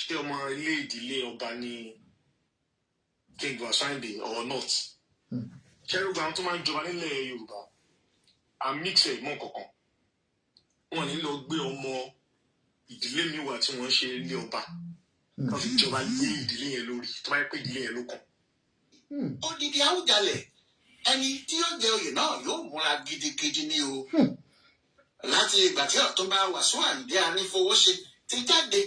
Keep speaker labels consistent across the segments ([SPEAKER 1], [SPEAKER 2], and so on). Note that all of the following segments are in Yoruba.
[SPEAKER 1] ṣé ọmọ ilé ìdílé ọba ní King Wasiu or not. Ṣé gbogbo àwọn tó máa ń jọba nílẹ̀ Yorùbá a mix ẹ̀ mọ́ kankan. Wọ́n ní lọ gbé ọmọ ìdílé mi wá tí wọ́n ṣe ilé ọba. Wọ́n fi jọba lé ìdílé yẹn lórí tó bá yẹ pé ìdílé yẹn ló kàn.
[SPEAKER 2] Odidi Awujale ẹni tí yóò jẹ oyè náà yóò múra gidigidi ní o. Láti ìgbà tí Ọ̀túnba Wasiu Ayinde Anífowóṣe ti jáde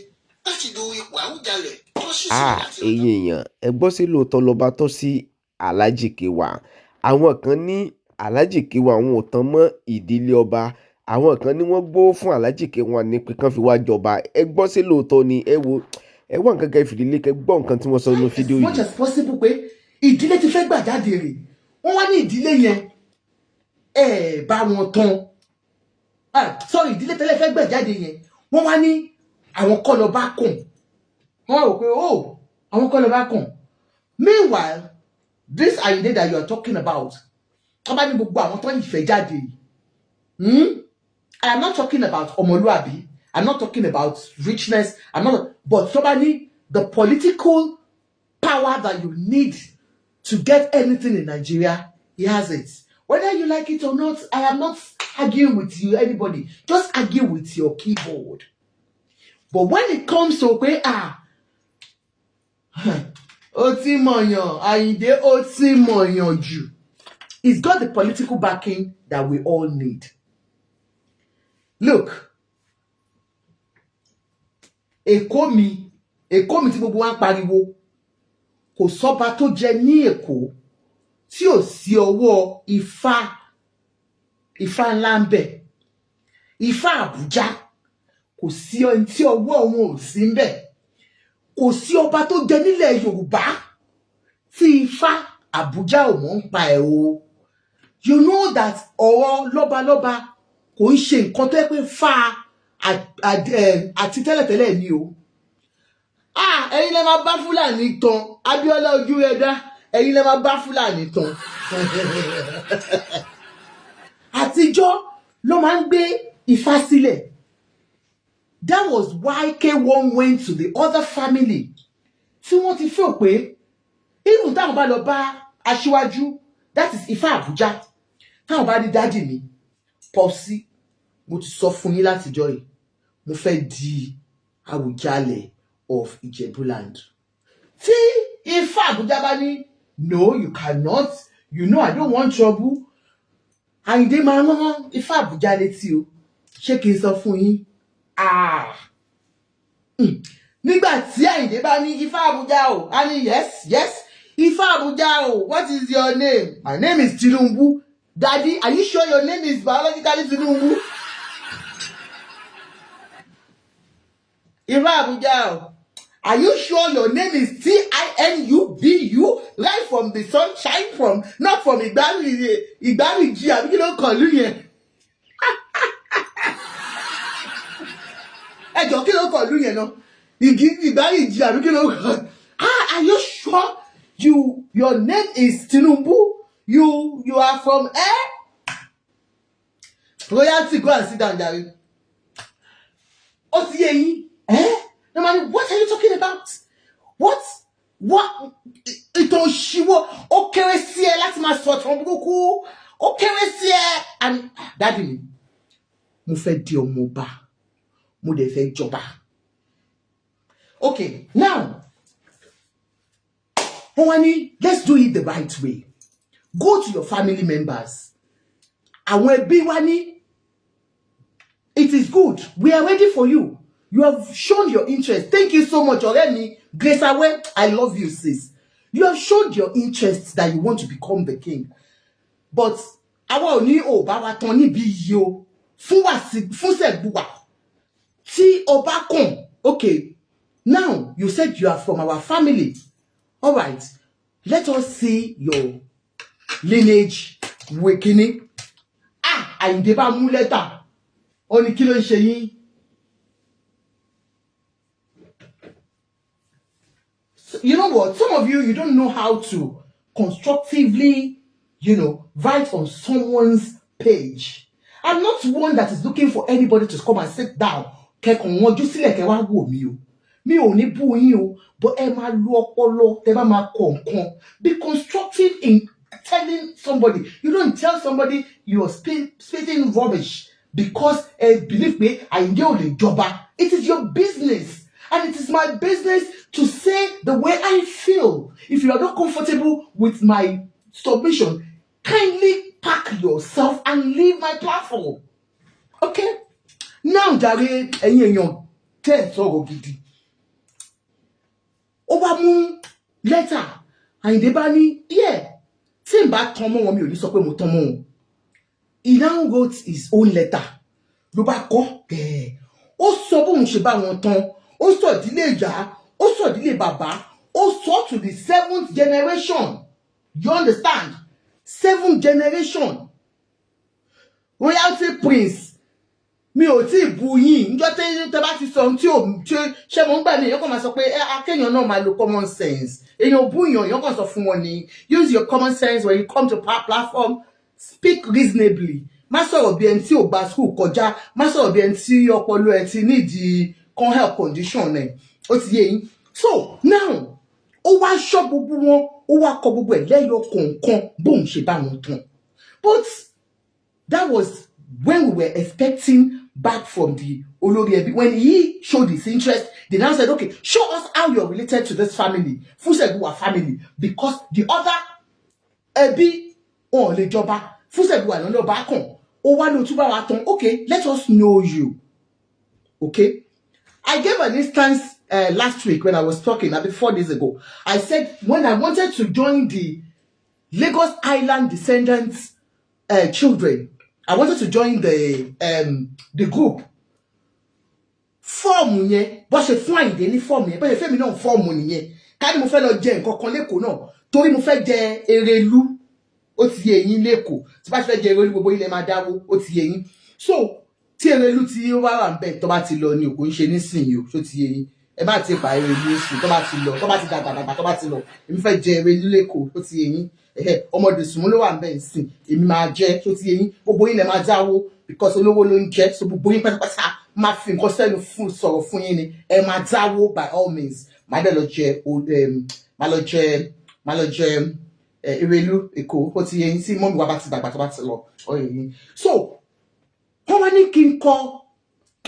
[SPEAKER 2] láti du ipò Awujale tó sì sí láti ọ̀dọ̀.
[SPEAKER 3] Ẹ̀yin èèyàn ẹ gbọ́ sí lóòótọ́ lọ́ba tọ́ sí Alhaji K1. Àwọn kan ní Alhaji K1 àwọn ò tán mọ́ ìdílé ọba. Àwọn kan ní wọ́n gbówó fún Alhaji K1 ní pé kán fi wá jọba. Ẹ gbọ́ sí lóòótọ́ ni ẹ wo ẹ wá nǹkan kan ìfìdílé kẹ gbọ́ nǹkan tí wọ́n sọ nínú fídíò yìí.
[SPEAKER 4] As much as possible pé ìdílé ti fẹ́ gbà jáde rè wọ́n wá ní ìdílé yẹn bá wọn tán sorry ìdílé tẹ́lẹ̀ fẹ́ gbà jáde yẹn wọ́n wá ní àwọn kọ́ lọ bá kàn wọ́n rò pé àwọn kọ́ lọ bá kàn. Meanwhile this Ayinde that you are talking about wọ́n bá ní gbogbo àwọn tó ń ìfẹ́ jáde I am not talking about ọmọlúàbí. I'm not talking about richness. But somebody, the political power that you need to get anything in Nigeria, he has it. Whether you like it or not, I am not arguing with you, anybody. Just argue with your keyboard. But when it comes to Oti Moyon, Ayinde Oti Moyon Ju, he's got the political backing that we all need. Look. Èkó mi tí gbogbo wa ń pariwo kò sọ́ba tó jẹ ní Èkó tí ò sí ọwọ́ Ifá ńlá ń bẹ. Ifá Àbújá kò sí ẹni tí ọwọ́ wọn ò sí ń bẹ. Kò sí ọba tó jẹ nílẹ̀ Yorùbá tí Ifá Àbújá ò mọ̀ ń pa ẹ̀ o. You know that ọ̀rọ̀ lọ́balọ́ba kò ń ṣe nǹkan tó yẹ pé fà àti tẹ́lẹ̀tẹ́lẹ̀ ni o. Ẹ̀yin lẹ máa bá Fúlàní tán Abíọ́lá Ojúrẹ̀dá ẹ̀yin lẹ máa bá Fúlàní tán. Àtijọ́ ló máa ń gbé Ifá sílẹ̀. That was why K1 went to the other family. Tí wọ́n ti feel pé even táwọn bá lọ bá Aṣíwájú that is Ifá Àbújá táwọn bá rí dájì mi Popsi mo ti sọ fún yín látijọ́ yìí mo fẹ́ di Awujale of Ijebu land. Tí Ifá Àbújá bá ní no you cannot, you know I don't want trouble. Ayinde máa rán Ifá Àbújá létí o. Ṣé kí n sọ fún yín? Nígbà tí Ayinde bá ní Ifá Àbújá o, a ní yes Ifá Àbújá o, what is your name? My name is Tinubu. Daddy, are you sure your name is biologically Tinubu? Ifá Àbújá, are you sure your name is Tinubu? Right from the sunshine, not from Ìgbárìjì àbí kí ló kàn lú yẹn? Ẹjọ́ kí ló kàn lú yẹn náà? Ìgbárìjì àbí kí ló kàn? Are you sure your name is Tinubu? You are from royalty, go and sit down, Jade. No matter what are you talking about? What? Ito shiwo o kéré sí ẹ láti máa sọ ton buku. O kéré sí ẹ and daddy mi. Mo fẹ́ di ọmọ ọba. Mo dẹ̀ fẹ́ jọba. Okay, now let's do it the right way. Go to your family members. Àwọn ẹbí wa ní it is good. We are ready for you. You have shown your interest. Thank you so much, Oremi. Grace Awe, I love you, sis. You have shown your interest that you want to become the king. But àwa ò ní bá wa tán níbí yìí o. Fún Ṣẹ̀gbùwà. Tí ọba kàn. Okay. Now, you said you are from our family. All right. Let us see your lineage wakening. Ayinde bá mú lẹ́tà. Ó ní kí ló ń ṣe yín? You know what? Some of you don't know how to constructively, write on someone's page. I'm not one that is looking for anybody to come and sit down. mi ò ní bú yín o, but ẹ máa lo ọpọlọ tẹ́ bá máa kọ nǹkan. Be constructive in telling somebody. You don't tell somebody you are spitting rubbish because believe me, Ayinde ò lè jọba. It is your business, and it is my business to say the way I feel. If you are not comfortable with my submission, kindly pack yourself and leave my platform. Okay? Now, jàre, ẹ̀yin èèyàn tẹ́ sọ̀rọ̀ gidi. Ó bá mú lẹ́tà, Ayinde bá ní, yeah, tí n bá tán mọ́ wọn mi ò ní sọ pé mo tán mọ́ wọn. He now wrote his own letter. Ló bá kọ bẹ́ẹ̀. Ó sọ bóun ṣe bá wọn tán. Ó sọ ìdílé ìyá, ó sọ ìdílé bàbá, ó sọ to the 7th generation. You understand? 7th generation. Royalty prince. Mi ò tí bu yín ńjọ́ tẹ́ bá ti sọ tí ò ṣe mo ń gbà mí èèyàn kàn máa sọ pé akéèyàn náà máa lo common sense. Èèyàn bú èèyàn kàn sọ fún wọn ni. Use your common sense when you come to platform. Speak reasonably. Má sọ̀rọ̀ bí ẹni tí ò gba school kọjá. Má sọ̀rọ̀ bí ẹni tí ọpọlọ ẹ̀ ti nídìí con health condition ẹ̀. Ó ti yé yín. So now ó wá ṣọ́ gbogbo wọn, ó wá kọ gbogbo ẹ̀ lẹ́yọ kọ̀ọ̀kan bóun ṣe bá wọn tán. But that was when we were expecting back from the Olori Ebi. When he showed his interest, they now said, okay, show us how you're related to this family. Fusegua family. Because the other Ebi on le joba. Fusegua no back on. Okay, let us know you. Okay? I gave an instance last week when I was talking, maybe 4 days ago. I said, when I wanted to join the Lagos Island descendants children, I wanted to join the group. Form yẹn, bó ṣe fún Ayinde ní form yẹn, bó ṣe fẹ́mi náà form nìyẹn. Ká ní mo fẹ́ lọ jẹ nǹkan kan lÉkòó náà, torí mo fẹ́ jẹ Erelu, ó ti yé yín lÉkòó. Tí bá fẹ́ jẹ Erelu gbogbo ilẹ̀ máa dáwó, ó ti yé yín. So, tí Erelu tí ó wà ńbẹ̀ tó bá ti lọ ni kò ń ṣe nísìnyí o, tó ti yé yín. Ẹ bá ti pa Erelu sí, tó bá ti lọ, tó bá ti dàgbà tó bá ti lọ. Èmi fẹ́ jẹ Erelu lÉkòó, ó ti yé yín. Ọmọdé sùnmọ́ ló wà ńbẹ̀ nsìn, èmi máa jẹ, tó ti yé yín. Gbogbo ilẹ̀ máa dáwó because olówó ló ń jẹ, so gbogbo yín pátápátá máa fi nǹkan sẹ́nu fún sọ̀rọ̀ fún yín ni. Ẹ máa dáwó by all means. Máa dẹ̀ lọ jẹ Erelu Èkó, ó ti yé yín. Sí mọ́mí wa bá ti dàgbà tó bá ti lọ, ó yé yín. So wọ́n wá ní kí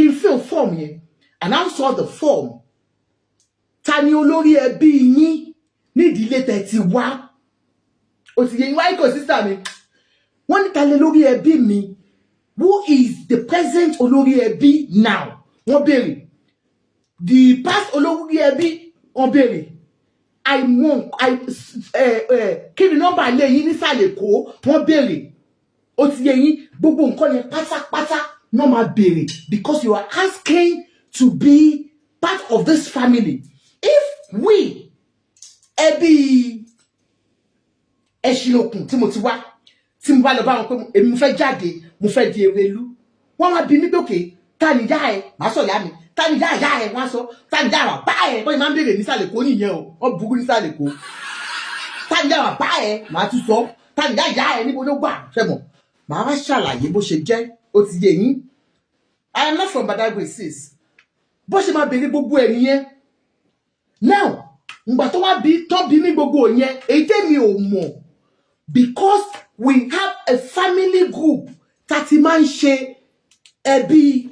[SPEAKER 4] n fill form yẹn, and I saw the form. Ta ni olórí ẹbí yín ní ìdílé tẹ́ ti wá? Ó ti yé yín. Why, sister mi? Wọ́n ní ta lè lórí ẹbí mi? Who is the present olórí ẹbí now? Wọ́n béèrè. The past olórí ẹbí, wọ́n béèrè. Kí ni nọ́mbà ilé yín nísàlẹ̀ Èkó? Wọ́n béèrè. Ó ti yé yín. Gbogbo nǹkan yẹn pátápátá náà máa béèrè, because you are asking to be part of this family. If we ẹbí Ẹṣinokun tí mo ti wá, tí mo bá lọ bá wọn pé èmi mo fẹ́ jáde, mo fẹ́ di Erelu, wọ́n máa bi mí lókè, ta ni ìyá ẹ? Màá sọ ìyá mi. Ta ni ìyá ẹ? Wọ́n á sọ, ta ni ìyá bàbá ẹ? Wọ́n máa ń béèrè nísàlẹ̀ Èkó nìyẹn o. Wọ́n burú nísàlẹ̀ Èkó. Ta ni ìyá bàbá ẹ? Màá tún sọ. Ta ni ìyá ẹ? Níbo ló gbà? Ṣé mọ̀? Màá wá ṣàlàyé bó ṣe jẹ́. Ó ti yé yín. I am not from Badagry, sis. Bó ṣe máa béèrè gbogbo ẹ̀ nìyẹn. Now, ngbà tó wá bí tán bí ní gbogbo yẹn, èyí tèmi ò mọ̀, because we have a family group tá ti máa ń ṣe ẹbí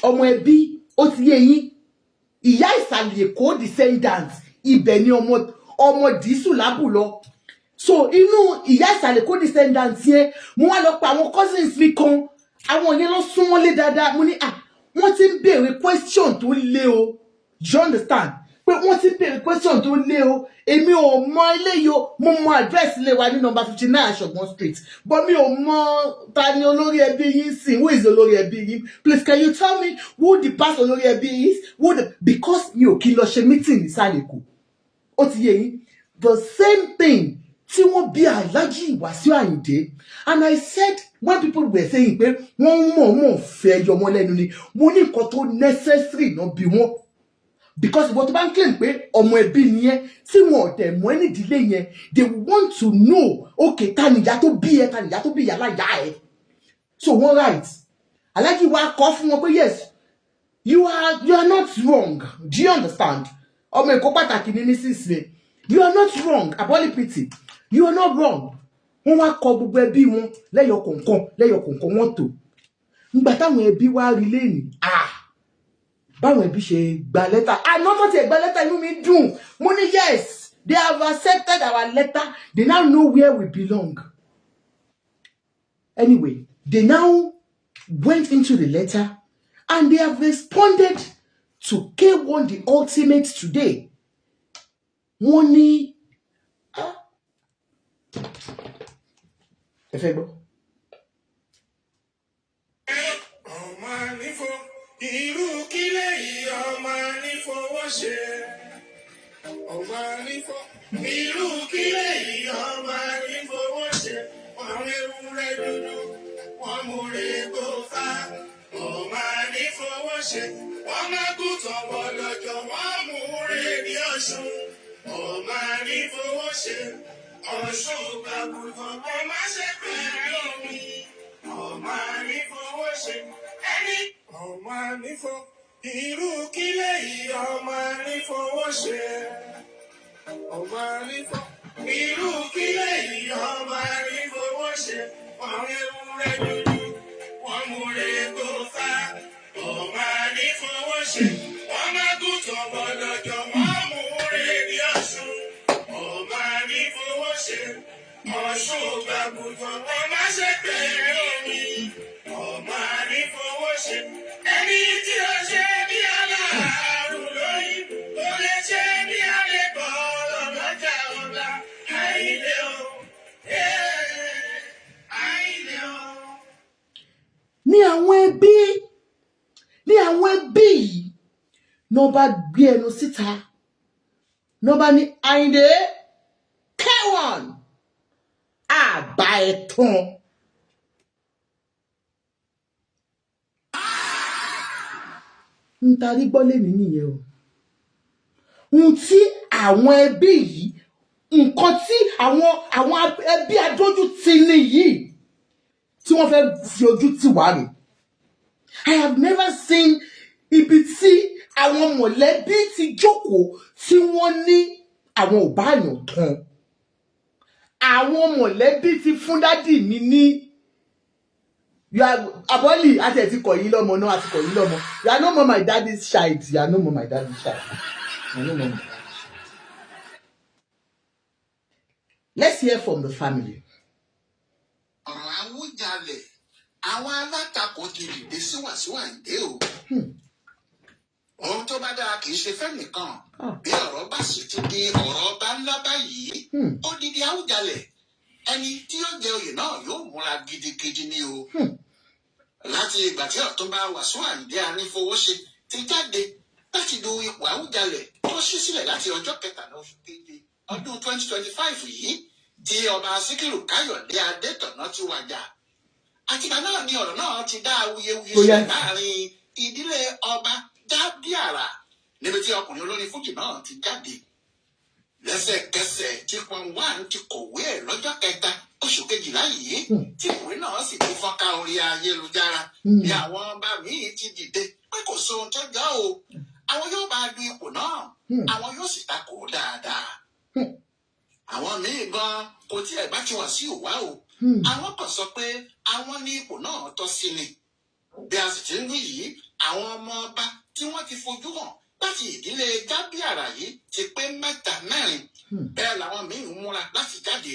[SPEAKER 4] ọmọ ẹbí, ó ti yé yín. Ìyá ìsàlẹ̀ Èkó descendants, ibẹ̀ ni ọmọ Dísù lábù lọ. So inú ìyá ìsàlẹ̀ Èkó descendants yẹn, mo wá lọ pa àwọn cousins mi kan, àwọn yẹn lọ sún wọ́n lé dáadáa. Mo ní wọ́n ti ń béèrè question tó lé o. You understand? Pé wọ́n ti ń béèrè question tó lé o. Èmi ò mọ ilé yo, mo mọ address ilé wa ní number 59 Ṣọ̀gbọ́n Street. But mi ò mọ ta ni olórí ẹbí yín sìn. Who is olórí ẹbí yín? Please, can you tell me who the past olórí ẹbí is? Because mi ò kí lọ ṣe meeting ní Ìsàlẹ̀ Èkó. Ó ti yé yín. The same thing tí wọ́n bí Alhaji Wasiu Ayinde. And I said, when people were saying pé wọ́n mọ̀ fẹ́ yọmọ lẹ́nu ni, mo ní nǹkan tó necessary náà bí wọ́n. Because ìwọ tó bá ń claim pé ọmọ ẹbí nìyẹn, tí wọn ò dẹ̀ mọ̀ ẹni ìdílé yẹn, they want to know, okay, ta ni ìyá tó bí ẹ, ta ni ìyá tó bí ìyá láyà ẹ. So wọ́n right. Alhaji wa kọ́ fún wọn pé yes, You are not wrong. Do you understand? You are not wrong. Abolipiti. You are not wrong. Wọ́n wá kọ gbogbo ẹbí wọn lẹ́yọ kọ̀ọ̀kan wọ́n tò. Nígbà táwọn ẹbí wá rí lẹ́yìn. Báwọn ẹbí ṣe gba lẹ́tà. Àná ti gba lẹ́tà inú mi dùn. Mo ní yes, they have accepted our letter. They now know where we belong. Anyway, they now went into the letter and they have responded to K1 the ultimate today. Wọ́n ní ẹ fẹ́ gbọ́.
[SPEAKER 1] Ọmọ nífo irú kílẹ̀ yìí ọmọ nífo wọ́n ṣe. Ọmọ nífo irú kílẹ̀ yìí ọmọ nífo wọ́n ṣe. Wọ́n ewúrẹ́ dúdú wọ́n múre kó fá. Ọmọ nífo wọ́n ṣe. Wọ́n má kú tọ̀wọ̀ lọ́jọ́ wọ́n múre ní Ọ̀ṣun. Ọmọ nífo wọ́n ṣe. Ọ̀ṣun gbàgbọ́n ọmọ ṣe pẹ̀lú omi. Ọmọ nífo wọ́n ṣe. Ẹni ọmọ nífo irú kílẹ̀ yìí ọmọ nífo wọ́n ṣe. Ọmọ nífo irú kílẹ̀ yìí ọmọ nífo wọ́n ṣe. Wọ́n ewúrẹ́ dúdú wọ́n múre kó fá. Ọmọ nífo wọ́n ṣe. Wọ́n má kú tọ̀wọ̀ lọ́jọ́ wọ́n múre ní Ọ̀ṣun. Ọmọ nífo wọ́n ṣe. Ọ̀ṣun gbàgbọ́n ọmọ ṣe pẹ̀lú omi. Ọmọ nífo wọ́n ṣe. Ẹni tí ó ṣe bí aláàrú lóyún tó lè ṣe bí alẹ́kọ̀ọ́ lọ́jà ọ̀la. Àyìnlé o, àyìnlé o.
[SPEAKER 4] Ní àwọn ẹbí yìí náà bá gbé ẹnu síta náà bá ní Ayinde K1 àbá ẹ̀tàn. Ń tarí gbọ́ lé nìyẹn o. Ohun tí àwọn ẹbí yìí, nǹkan tí àwọn ẹbí adójú ti ní yìí tí wọ́n fẹ́ fi ojú tì wá rè. I have never seen ibi tí àwọn mọ̀lẹ́bí ti jókòó tí wọ́n ní àwọn ò bá yàn tán. Àwọn mọ̀lẹ́bí ti fún dádì mi ní Abọ́lì àti ẹ̀ ti kọ̀ yín lọ́mọ náà àti kọ̀ yín lọ́mọ. You are no more my daddy's child. You are no more my daddy's child. You are no more my daddy's child. Let's hear from the family.
[SPEAKER 2] Ọ̀rọ̀ Awujale, àwọn alátakò ti dìde sí Wasiu Ayinde o. Ohun tó bá dára kì í ṣe fẹ́ nìkan. Bí ọ̀rọ̀ bá sì ti di ọ̀rọ̀ ọba ńlá báyìí, odidi Awujale, ẹni tí yóò jẹ oyè náà yóò múra gidigidi ni o. Láti ìgbà tí Ọ̀túnba Wasiu Ayinde Anífowóṣe ti jáde láti du ipò Awujale tó ṣí sílẹ̀ láti ọjọ́ 13 oṣù keje ọdún 2025 yìí tí ọba Síkírù Káyọ̀dé Adétọ̀nà ti wàjà. Àtìgbà náà ni ọ̀rọ̀ náà ti dá awuyewuye sílẹ̀ láàrin ìdílé ọba Jade níbi tí ọkùnrin olórin fújì náà ti jáde. Lẹ́sẹ̀kẹsẹ̀ tí Pọ́n1 ti kọ̀wé ẹ̀ lọ́jọ́ 3 oṣù kejìlá yìí tí ìwé náà sì ti fọ́nká orí ayélujára ni àwọn ọba míì ti dìde pé kò sóhun tó jọ o. Àwọn yóò bá du ipò náà, àwọn yóò sì takò dáadáa. Àwọn míì gan kò tiẹ̀ bá ti Wasiu wá o. Àwọn kan sọ pé àwọn ní ipò náà tọ́ sí ni. Bí a sì ti ń wí yìí, àwọn ọmọ ọba tí wọ́n ti fojú hàn láti ìdílé Jade yìí ti pé 3-4. Bẹ́ẹ̀ làwọn míì ń múra láti jáde.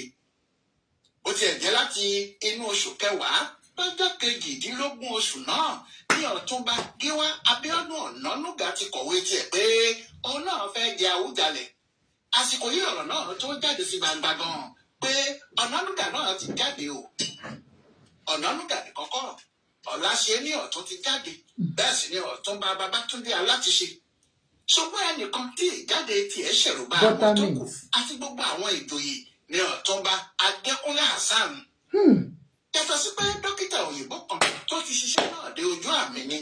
[SPEAKER 2] Ó tiẹ̀ jẹ́ láti inú oṣù kẹwàá lọ́jọ́ 18 oṣù náà ní Ọ̀túnba Gíwá Abíọ́dún Ọ̀nànúgà ti kọ̀wé tiẹ̀ pé òun náà fẹ́ jẹ Awujale. Àsìkò yìí ọ̀rọ̀ náà tó jáde sí gbangba gan pé Ọ̀nànúgà náà ti jáde o. Ọ̀nànúgà ní kọ́kọ́ Ọláṣẹ ní Ọ̀tún ti jáde, bẹ́ẹ̀ sì ni Ọ̀túnba Babátúndé Alátiṣe. Ṣùgbọ́n ẹnìkan tí ìjáde tiẹ̀ ṣẹ̀rù bá àwọn tó kù àti gbogbo àwọn ìjòyè ní Ọ̀túnba Adékúnlé Hasan. Yàtọ̀ sí pé dókítà òyìnbó kan tó ti ṣiṣẹ́ náà dé ojú àmì ni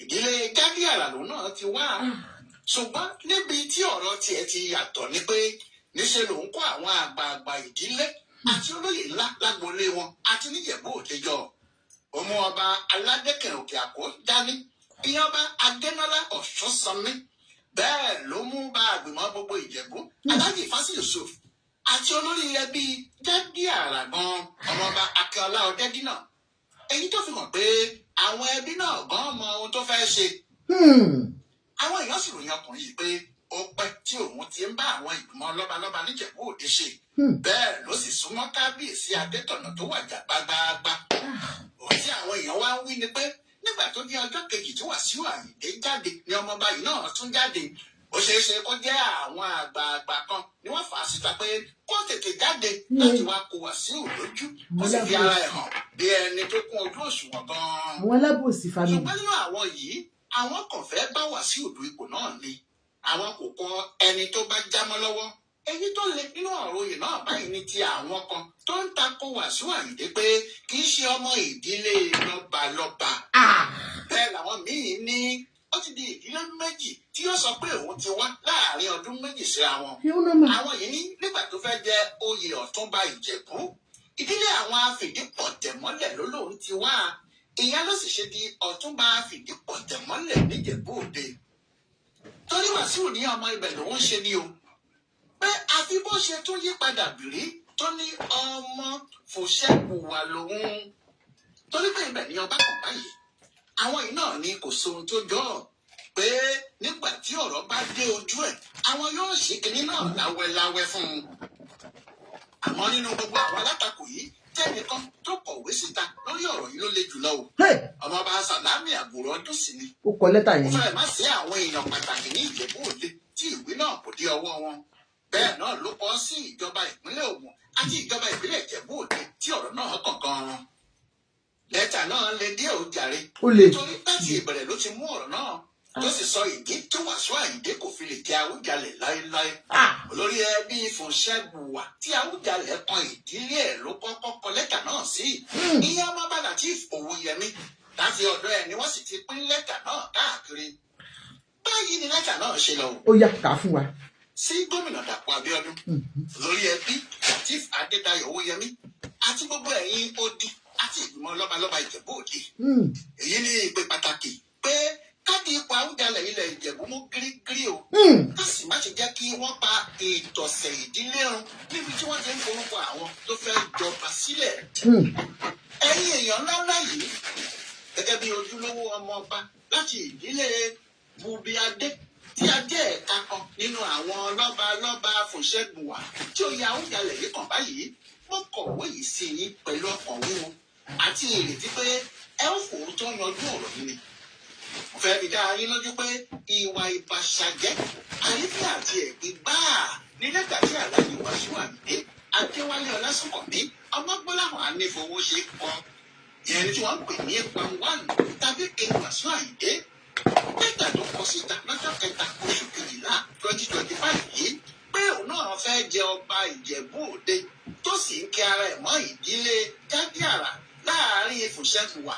[SPEAKER 2] ìdílé Jade lòun náà ti wá. Ṣùgbọ́n níbi tí ọ̀rọ̀ tiẹ̀ ti yàtọ̀ ni pé níṣẹ́ lòun kó àwọn àgbààgbà ìdílé àti olóyè ńlá lágboolé wọn àti níjẹ̀bú òdejọ́. Ọmọ ọba aládẹ́kẹ̀ òkè àkó dání ìyọba Adémọ́lá Ọ̀ṣunsanmi bẹ́ẹ̀ ló mú bá àgbìmọ̀ gbogbo Ìjẹ̀bú Alhaji Fásí Yusuf àti olórí ẹbí Jade Àràgbọn ọmọọba Akínọlá Ọdẹ́dínà èyí tó fi hàn pé àwọn ẹbí náà gan mọ ohun tó fẹ́ ṣe. Àwọn èèyàn sì ròyìn ọkùnrin yìí pé ó pẹ́ tí òun ti ń bá àwọn ìgbìmọ̀ lọ́balọ́ba níjẹ̀bú òde ṣe bẹ́ẹ̀ ló sì súnmọ́ kábíyèsí Adétọ̀nà tó wàjà gbágbáágbá. Ohun tí àwọn èèyàn wá ń wí ni pé nígbà tó di ọjọ́ kejì tí Wasiu Ayinde jáde ni ọmọọba yìí náà tún jáde. Ó ṣeé ṣe kó jẹ́ àwọn àgbààgbà kan ni wọ́n fà á síta pé kó tètè jáde láti wá kó Wasiu lójú kó sì fi ara ẹ̀ hàn bí ẹni tó kún ojú òṣùwọ̀n gan-an.
[SPEAKER 4] Àwọn alábòsí family.
[SPEAKER 2] Ṣùgbọ́n nínú àwọn yìí àwọn kàn fẹ́ bá Wasiu du ipò náà ni àwọn kò kọ ẹni tó bá jámọ́ lọ́wọ́. Èyí tó le nínú ọ̀rọ̀ oyè náà báyìí ni ti àwọn kan tó ń takò Wasiu Ayinde pé kì í ṣe ọmọ ìdílé lọ́balọ́ba. Bẹ́ẹ̀ làwọn míì ní ó ti di ìdílé méjì tí ó sọ pé òun ti wá láàrin ọdún méjì síra wọn. Àwọn yìí ní nígbà tó fẹ́ jẹ oyè Ọ̀túnba Ìjẹ̀bú ìdílé àwọn afìdípọ̀tẹ̀mọ́lẹ̀ ló lóun ti wá. Ìyẹn ló sì ṣe di Ọ̀túnba afìdípọ̀tẹ̀mọ́lẹ̀ níjẹ̀bú òde. Torí Wasiu ní ọmọ ibẹ̀ lòun ṣe ni o pé àfi bó ṣe tún yí padà bìrí tó ní ọmọ Fòṣẹ́bùwà lòun. Torí pé ibẹ̀ ni ọba kan báyìí àwọn yìí náà ni kò sóhun tó jọ pé nígbà tí ọ̀rọ̀ bá dé ojú ẹ̀ àwọn yóò ṣe kinní náà láwẹ́láwẹ́ fún un. Àmọ́ nínú gbogbo àwọn alátakò yìí tẹ́nìkan tó kọ̀wé síta lórí ọ̀rọ̀ yìí ló le jùlọ o. Ọmọọba Sàlámì Àbúrò ọdún sí ni.
[SPEAKER 4] Ó kọ lẹ́tà yẹn.
[SPEAKER 2] Ó fẹ́rẹ̀ má sí àwọn èèyàn pàtàkì ní Ìjẹ̀bú Òde tí ìwé náà kò dé ọwọ́ wọn. Bẹ́ẹ̀ náà ló kọ sí ìjọba ìpínlẹ̀ Ògùn àti ìjọba ìbílẹ̀ Ìjẹ̀bú Òde tí ọ̀rọ̀ náà kàn gan-an. Lẹ́tà náà le díẹ̀ ó jàre. Nítorí láti ìbẹ̀rẹ̀ ló ti mú ọ̀rọ̀ náà tó sì sọ ìdí tó Wasiu Ayinde kò fi lè jẹ Awujale láéláé. Olórí ẹbí Fòṣẹ́bùwà tí Awujale kan ìdílé ẹ̀ ló kọ́kọ́ kọ lẹ́tà náà sí. Ìyá ọmọọba Lateef Owóyẹmí láti ọ̀dọ̀ ẹ̀ ni wọ́n sì ti pín lẹ́tà náà káàkiri. Báyìí ni lẹ́tà náà ṣe lọ.
[SPEAKER 4] Ó yá kà fún wa.
[SPEAKER 2] Sí gómìnà Dàpọ̀ Abíọ́dún lórí ẹbí Lateef Adédayọ̀ Owóyẹmí àti gbogbo ẹ̀yin odi àti ìgbìmọ̀ lọ́balọ́ba Ìjẹ̀bú Òde. Èyí ni ìpè pàtàkì pé káàdì ipò Awujale ilẹ̀ Ìjẹ̀bú mú gírígírí o. Ká sì má ṣe jẹ́ kí wọ́n pa ìtọ̀sẹ̀ ìdílé run níbi tí wọ́n ti ń forúkọ àwọn tó fẹ́ jọba sílẹ̀. Ẹ̀yin èèyàn ńláńlá yìí gẹ́gẹ́ bí ojúlówó ọmọọba láti ìdílé Bubiade tí a jẹ́ ẹ̀ka kan nínú àwọn lọ́balọ́ba Fòṣẹ́bùwà tí ó ya Awujale yìí kàn báyìí wọ́n kọ̀wé yìí sí yín pẹ̀lú ọkàn wíwo àti ìrètí pé ẹ ó fòótọ́ yanjú ọ̀rọ̀ yìí ni. Mo fẹ́ fi dá yín lójú pé ìwà ìbàṣàjẹ́ àrífín àti ẹ̀gbin gbáà ní lẹ́tà tí Alhaji Wasiu Ayinde Adéwálé Ọlásùnkànmí Ọmọgbọ́láhàn Anífowóṣe kọ ìyẹn tí wọ́n ń pè ní Pam1 tàbí King Wasiu Ayinde. Lẹ́tà tó kọ síta lọ́jọ́ kẹta oṣù kejìlá 2025 yìí pé òun náà fẹ́ jẹ ọba Ìjẹ̀bú Òde tó sì ń kí ara ẹ̀ mọ́ ìdílé Jade Àrà láàrin Fòṣẹ́bùwà.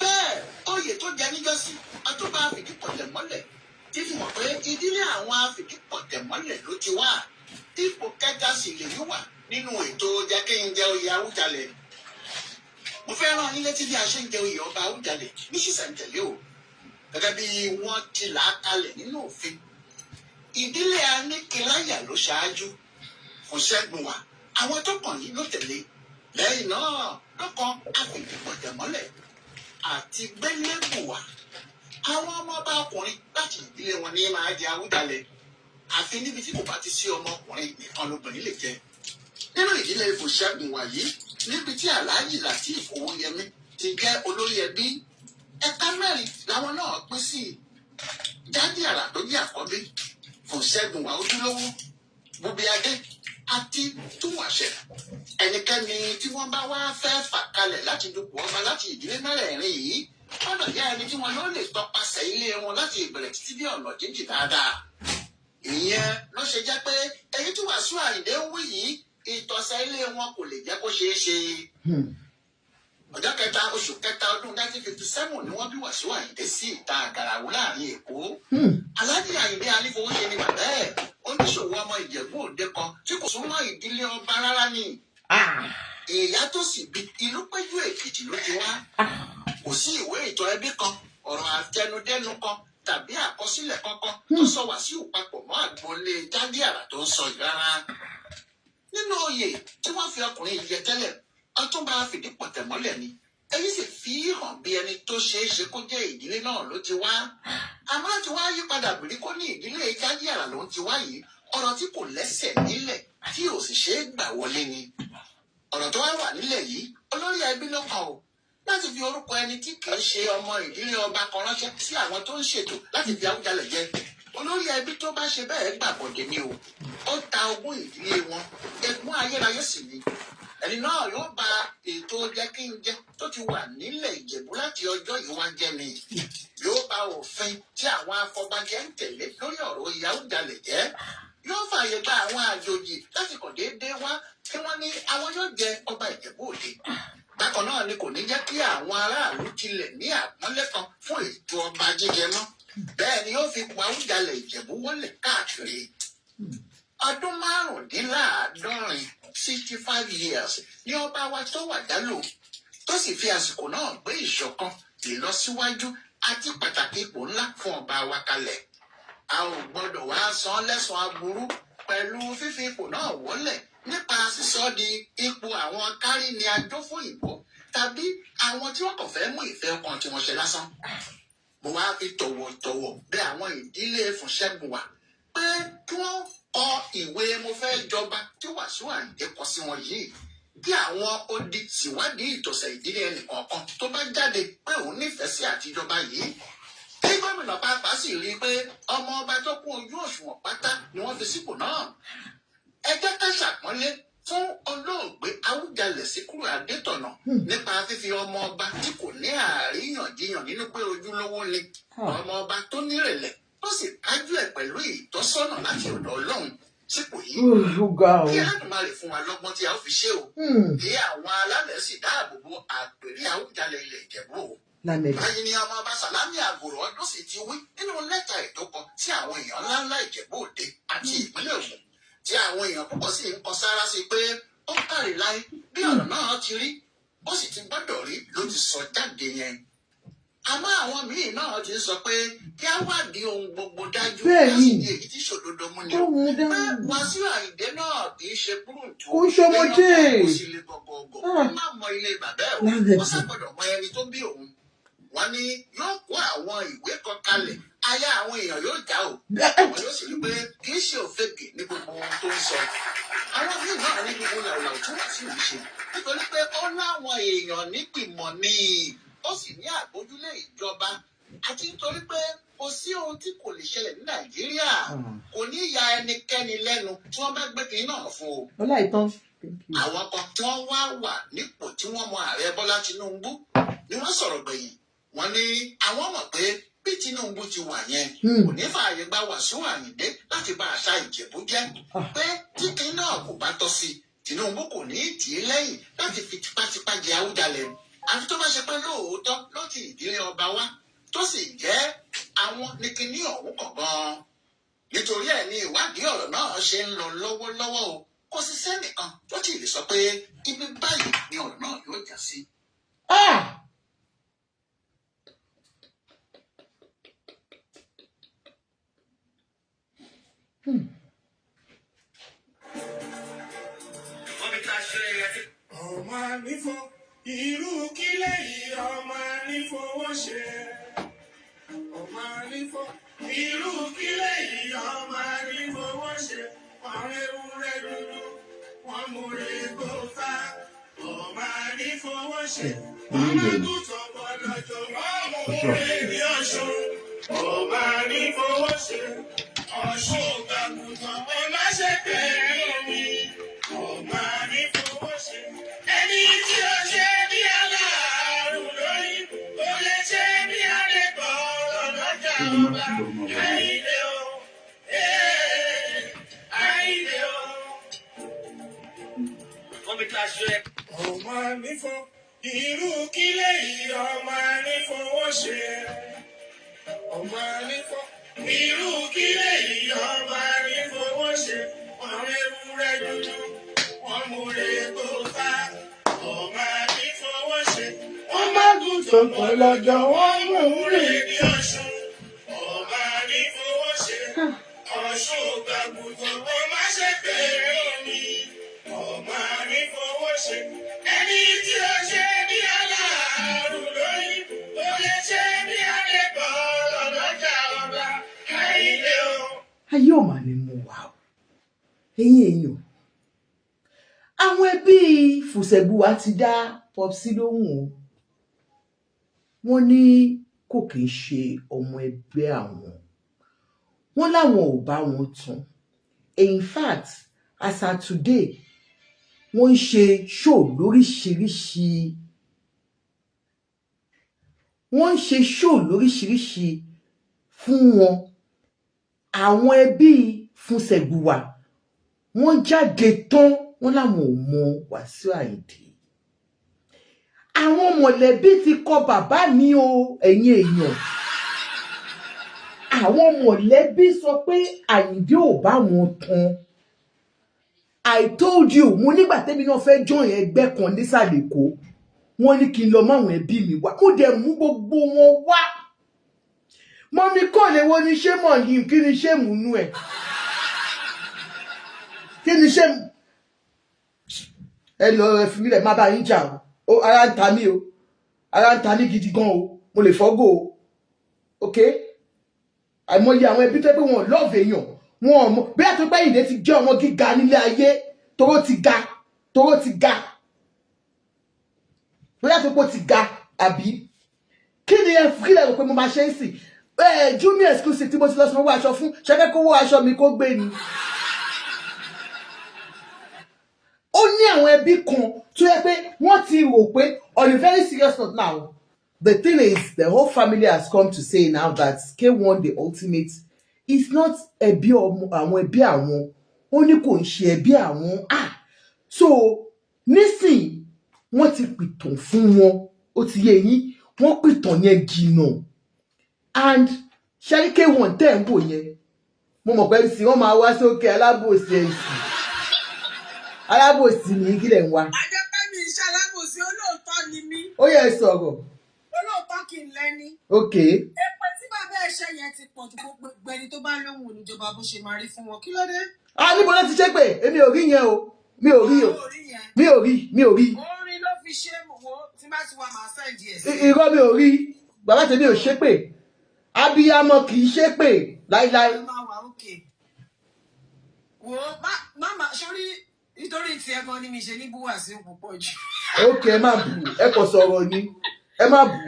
[SPEAKER 2] Bẹ́ẹ̀ oyè tó jẹ níjọ́sí Ọ̀túnba afìdípọ̀tẹ̀mọ́lẹ̀ ti fi hàn pé ìdílé àwọn afìdípọ̀tẹ̀mọ́lẹ̀ ló ti wá. Ipò kẹta sì lè yí wà nínú ètò jẹ́ kí n jẹ oyè Awujale. Mo fẹ́ rán yín létí bí a ṣe ń jẹ oyè ọba Awujale ní ṣísẹ̀ntẹ̀lé o. Gẹ́gẹ́ bí wọ́n ti là á kalẹ̀ nínú òfin. Ìdílé Aníkìláyà ló ṣáájú. Fòṣẹ́bùwà àwọn tó kàn yín ló tẹ̀lé. Lẹ́yìn náà lọ́kàn afìdípọ̀tẹ̀mọ́lẹ̀ àti Gbélébùwà. Àwọn ọmọọba ọkùnrin láti ìdílé wọn ní máa jẹ Awujale. Àfi níbi tí kò bá ti sí ọmọkùnrin nìkan lóbìnrin lè jẹ. Nínú ìdílé Fòṣẹ́bùwà yìí níbi tí Alhaji Lateef Owóyẹmí ti jẹ́ olórí ẹbí ẹ̀ka mẹ́rin làwọn náà pín sí. Jade Àrà tó jẹ́ àkọ́bí Fòṣẹ́bùwà ojúlówó Bubiade àti Túnwàṣẹ. Ẹnikẹ́ni tí wọ́n bá wá fẹ́ fà kalẹ̀ láti dupò ọba láti ìdílé mẹ́rẹ̀ẹ̀rin yìí ọ̀nà yá ẹni tí wọn ló lè tọpasẹ̀ ilé wọn láti ìbẹ̀rẹ̀ títí dé ọ̀nà jíjìn dáadáa. Ìyẹn ló ṣe jẹ́ pé èyí tí Wasiu Ayinde ń wí yìí ìtọ̀sẹ̀ ilé wọn kò lè jẹ́ kó ṣeé ṣe. Ọjọ́ kẹta oṣù kẹta ọdún 1957 ni wọ́n bí Wasiu Ayinde sí ìta Àgàràwú láàrin Èkó. Alhaji Ayinde Anífowóṣe ni bàbá ẹ̀ oníṣòwò ọmọ Ìjẹ̀bú Òde kan tí kò súnmọ́ ìdílé ọba rárá ni. Ìyá tó sì bí ìlú Péjú Èkìtì ló ti wá. Kò sí ìwé ìtàn ẹbí kan ọ̀rọ̀ àtẹnudẹ́nu kan tàbí àkọsílẹ̀ kankan tó sọ Wasiu papọ̀ mọ́ àgbọ̀nlé Jade àrà tó ń sọ ìrara. Nínú oyè tí wọ́n fi ọkùnrin yìí jẹ tẹ́lẹ̀, Ọ̀túnba fìdí pọ̀tẹ̀ mọ́lẹ̀ ni. Èyí sì fi hàn bí ẹni tó ṣeé ṣe kó jẹ́ ìdílé náà ló ti wá. Àmọ́ láti wá yípadà bìrí kó ní ìdílé Jade àrà ló ń ti wá yìí, ọ̀rọ̀ tí kò lẹ́sẹ̀ nílẹ̀ tí ò sì ṣeé gbà wọlé ni. Ọ̀rọ̀ tó wá wà nílẹ̀ yìí, olórí ẹbí ló kàn o láti fi orúkọ ẹni tí kì í ṣe ọmọ ìdílé ọba kan ránṣẹ́ sí àwọn tó ń ṣètò láti fi Awujale jẹ. Olórí ẹbí tó bá ṣe bẹ́ẹ̀ gbàgbọ́dé ni o. Ó ta ogún ìdílé wọn, ẹ̀gbọ́n ayérayé sì ni. Ẹni náà yóò ba ètò jẹ́ kí n jẹ́ tó ti wà nílẹ̀ Ìjẹ̀bú láti ọjọ́ yìí wá jẹ́ mi. Yóò ba òfin tí àwọn afọbajẹ ń tẹ̀lé lórí ọ̀rọ̀ ìyá Awujale jẹ́. Yóò fààyè gba àwọn àjòjì láti kàn déédéé wá kí wọ́n ní àwọn yóò jẹ ọba Ìjẹ̀bú Òde. Bákan náà ni kò ní jẹ́ kí àwọn aráàlú tilẹ̀ ní àpọ́nlé kan fún ètò ọba jíjẹ mọ́. Bẹ́ẹ̀ ni yóò fi pa Awujale Ìjẹ̀bú wọlé káàkiri. Ọdún 65 65 years ni ọba wa tó wàjà lò, tó sì fi àsìkò náà gbé ìṣọ̀kan, ìlọsíwájú àti pàtàkì ipò ńlá fún ọba wa kalẹ̀. A ò gbọdọ̀ wá san lẹ́san aburú pẹ̀lú fífi ipò náà wọlẹ̀ nípa sísọ di ipò àwọn kárí ni ajó fún ìbò tàbí àwọn tí wọ́n kàn fẹ́ mú ìfẹ́ ọkàn tí wọ́n ṣe lásán. Mo wá fi tọ̀wọ̀tọ̀wọ̀ bẹ̀ àwọn ìdílé Fúnṣẹ́gun wa pé kí wọ́n kọ ìwé mo fẹ́ jọba tí Wasiu Ayinde kọ sí wọn yìí, kí àwọn odi ṣìwádìí ìtọ̀sẹ̀ ìdílé ẹnìkọ̀ọ̀kan tó bá jáde pé òun nífẹ̀ẹ́ sí àtijọba yìí. Kí gómìnà pàápàá sì rí i pé ọmọ ọba tó kún ojú òṣùwọ̀n pátá ni wọ́n fi sípò náà. Ẹ jẹ́ ká ṣàpọ́nlé fún olóògbé Awujale Síkírù Adétọ̀nà nípa fífi ọmọ ọba tí kò ní àríyànjiyàn nínú pé ojúlówó ni, ọmọ ọba tó nírẹ̀lẹ̀ tó sì kájú ẹ̀ pẹ̀lú ìtọ́sọ́nà láti ọ̀dọ̀ Ọlọ́run sípò yìí. Kí Olódùmarè fún wa lọ́gbọ́n tí a ó fi ṣe o. Kí àwọn alálẹ̀ sì dáàbò bo àpèrè Awujale ilẹ̀ Ìjẹ̀bú o. Báyìí ni ọmọ ọba Sàlámì Àgòrò ọdún sì ti wí nínú lẹ́tà ìdókọ sí àwọn èèyàn ńláńlá Ìjẹ̀bú Òde àti ìpínlẹ̀ Ògùn, tí àwọn èèyàn púpọ̀ sì ń kan sára sí pé ó kárí láé bí ọ̀rọ̀ náà ti rí, ó sì ti gbọ́dọ̀ rí ló ti sọ jáde yẹn. Àmọ́ àwọn míì náà ti sọ pé kí á wádìí ohun gbogbo dájú láti di èyí tí ṣòdodo mú ni o. Pé Wasiu Ayinde náà kì í ṣe kúrúǹtù.
[SPEAKER 4] Kò ṣọmọdé.
[SPEAKER 2] Kò sì lè gọ̀gọ̀gọ̀. Ó má mọ ilé bàbá ẹ̀ o. Ó sábọ̀dọ̀ mọ ẹni tó bí òun. Wọ́n ní yóò kó àwọn ìwé kan kalẹ̀, aya àwọn èèyàn yóò já o. Àwọn yóò sì rí pé kì í ṣe òfegè ní gbogbo ohun tó ń sọ. Àwọn míì náà ní gbogbo làwùlàwù tí wọ́n sì ń ṣe. Nítorí pé ó láwọn èèyàn nígbìmọ̀ ni, ó sì ní àgbójúlé ìjọba. Àti nítorí pé kò sí ohun tí kò lè ṣẹlẹ̀ ní Nàìjíríà. Kò ní ya ẹnikẹ́ni lẹ́nu tí wọ́n bá gbé kínní náà fún o. Àwọn kan tí wọ́n wá wà nípò tí wọ́n mọ ààrẹ Bọ́lá Tinubu ni wọ́n sọ̀rọ̀ gbẹ̀yìn. Wọ́n ní àwọn mọ̀ pé bí Tinubu ti wà yẹn kò ní fààyè gba Wasiu Ayinde láti bá àṣà Ìjẹ̀bú jẹ́, pé tí kínní náà kò bá tọ́ sí Tinubu kò ní tì í lẹ́yìn láti fi tipátipá jẹ Awujale. Àfi tó bá ṣe pé lóòótọ́ ló ti ìdílé ọba wá tó sì jẹ́ àwọn ní kínní ọ̀hún kọ̀ọ̀kan. Nítorí ẹ̀ ni ìwádìí ọ̀rọ̀ náà ṣe ń lọ lọ́wọ́lọ́wọ́ o. Kò sí sẹ́nìkan tó ti lè sọ pé ibi báyìí ni ọ̀rọ̀ náà yóò já sí.
[SPEAKER 5] Ọmọ ànífọ̀ irú kílẹ̀ yìí ọmọ ànífowó ṣe. Ọmọ ànífọ̀ irú kílẹ̀ yìí ọmọ ànífowó ṣe. Àwọn ewúrẹ́ dúdú wọ́n mú egbò fá. Ọmọ ànífowó ṣe. Ọmọ àgùntàn gbọ́dọ̀ jọ wọ́n mú ebi ọ̀ṣun. Ọmọ ànífowó ṣe. Ọ̀ṣun gbàgùntàn ọmọ ṣe tẹ̀lé mi. Ọmọ ànífowó ṣe. Ẹni tí ó ṣe bí aláàrù lórí, ó lè ṣe bí adẹ́kọ̀ọ́ lọ́jà ọba. Ayinde o, Ayinde o. Ọmọ ànífọ̀ irú kílẹ̀ yìí ọmọ ànífowó ṣe. Ọmọ ànífọ̀ irú kílẹ̀ yìí ọmọ ànífowó ṣe. Àwọn ewúrẹ́ dúdú wọ́n mú egbò fá. Ọmọ ànífowó ṣe. Ọmọ àgùntàn Sọ̀kọ̀ lọ́jọ́ wọ́n mú rè ní Ọ̀ṣun. Ọba ní fowó ṣe. Ọ̀ṣun gbàgùtàn ó má ṣe bèrè omi. Ọba ní fowó ṣe. Ẹni tí ó ṣe bí aláàrù lórí. Ó lè ṣe bí alẹ́bọ̀ lọ́jà ọba. Àyíndé o.
[SPEAKER 4] Ayé ò mà ní mú wa o. Ẹ̀yin èèyàn. Àwọn ẹbí Fùsẹ̀gbùwà ti dá Popsi lóhùn o. Wọ́n ní kò kì í ṣe ọmọ ẹgbẹ́ àwọn. Wọ́n láwọn ò bá wọn tán. In fact, as at today, wọ́n ń ṣe show lóríṣiríṣi. Wọ́n ń ṣe show lóríṣiríṣi fún wọn. Àwọn ẹbí Fùsẹ̀gbùwà wọ́n jáde tán. Wọ́n láwọn ò mọ Wasiu Ayinde. Àwọn mọ̀lẹ́bí ti kọ bàbá mi o, ẹ̀yin èèyàn. Àwọn mọ̀lẹ́bí sọ pé Ayinde ò bá wọn tán. I told you, mo nígbà tẹ́mi náà fẹ́ join ẹgbẹ́ kan nísàlẹ̀ Èkó. Wọ́n ní kí n lọ mọ àwọn ẹbí mi wá. Mo dẹ̀ mú gbogbo wọn wá. Mọ́mí kọ́ lè wo ni ṣé mọ̀ yìí, kí ni ṣé mú nú ẹ̀? Kí ni ṣé mú? Ẹ lọ ẹ fi mí lẹ̀ má bá yín jà o. Ara ń ta mí o. Ara ń ta mí gidi gan o. Mo lè fọ́gò o. Okay? Àìmọye àwọn ẹbí tó pé wọn love èèyàn. Wọn mọ̀ bí àtúpẹ́ Ayinde ti jẹ́ ọmọ gíga nílé ayé. Toró ti ga. Toró ti ga. Bí àtúpẹ́ ti ga àbí. Kí ni ẹ fi lẹ̀ rò pé mo máa ṣe é sì? Junior exclusive tí mo ti lọ sanwó aṣọ fún. Ṣẹ́fẹ́ kó wó aṣọ mi kó gbé ni. Ó ní àwọn ẹbí kan tó yẹ pé wọ́n ti rò pé on a very serious note now. The thing is, the whole family has come to say now that K1 the ultimate is not ẹbí àwọn ẹbí àwọn. Ó ní kò ń ṣe ẹbí àwọn. So nísìn wọ́n ti pìtàn fún wọn. Ó ti yé yín. Wọ́n pìtàn yẹn jìnnà. And ṣẹ́rí K1 tẹ̀ ń wò yẹn. Mo mọ̀ pé sí wọ́n máa wá sókè alábòsí ẹ̀sìn. Alábòsí ni kí lẹ̀ ń wá.
[SPEAKER 6] Ajẹ́pẹ́ mi iṣẹ́ alábòsí olóòótọ́ ni mí.
[SPEAKER 4] Ó yẹ sọ̀rọ̀.
[SPEAKER 6] Olóòótọ́ kì í lẹ́ni.
[SPEAKER 4] Okay.
[SPEAKER 6] Èpè tí bàbá ẹ̀ṣẹ̀ yẹn ti pọ̀ ju gbogbo ẹni tó bá lóhùn oníjọba bó ṣe máa rí fún wọn. Kí ló dé?
[SPEAKER 4] Níbo ló ti ṣe pé èmi ò rí yẹn o. Mi ò rí o. Mi ò rí. Mi ò rí.
[SPEAKER 6] Orin ló fi ṣe mọ̀wọ́ tí bá ti wà máa sẹ́ǹdì ẹ̀ sí.
[SPEAKER 4] Irọ́ mi ò rí. Bàbá tèmi ò ṣépè. Abiyamọ kì í ṣépè láíláí.
[SPEAKER 6] Wò ó má sórí nítorí tí ẹ gan ni mi ṣe ní búwà sí púpọ̀ jù.
[SPEAKER 4] Okay, ẹ má bù. Ẹ kò sọ̀rọ̀ ni. Ẹ má bù.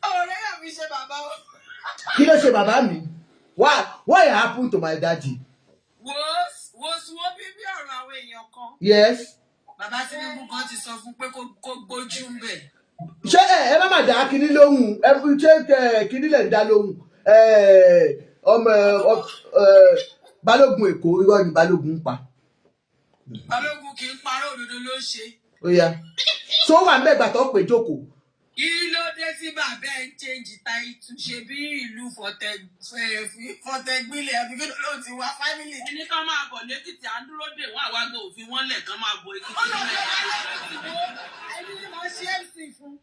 [SPEAKER 6] Ọ̀rẹ́ yà mi ṣe bàbá o.
[SPEAKER 4] Kí ló ṣe bàbá mi? What happened to my daddy?
[SPEAKER 6] Wo suwọ́ bíbí ọ̀rọ̀ àwọn èèyàn kan.
[SPEAKER 4] Yes.
[SPEAKER 6] Bàbá Tinubu kan ti sọ fún pé kó gbójú ń bẹ̀.
[SPEAKER 4] Ṣé ẹ má má dá kíní lóhùn? Ṣé kíní lè dá lóhùn? Balógun Èkó irọ́ ni Balógun ń pa.
[SPEAKER 6] Balógun kì í parọ́ òdodo ló ń ṣe.
[SPEAKER 4] Ó yá. So wà mẹ́gbà tó pè jókòó.
[SPEAKER 6] Kí ló dé tí bàbá ẹ̀ ń change title ṣe bí ìlú fọ̀tẹ̀gbílẹ̀ àbíkí ló ti wá family.
[SPEAKER 7] Ẹni kan máa bọ̀ lẹ́kìtì à ń dúró dè wọ́n àwágbó òfin wọn lẹ̀ kan máa bọ̀ Èkìtì.
[SPEAKER 6] Ẹni tí máa ṣe MC fún.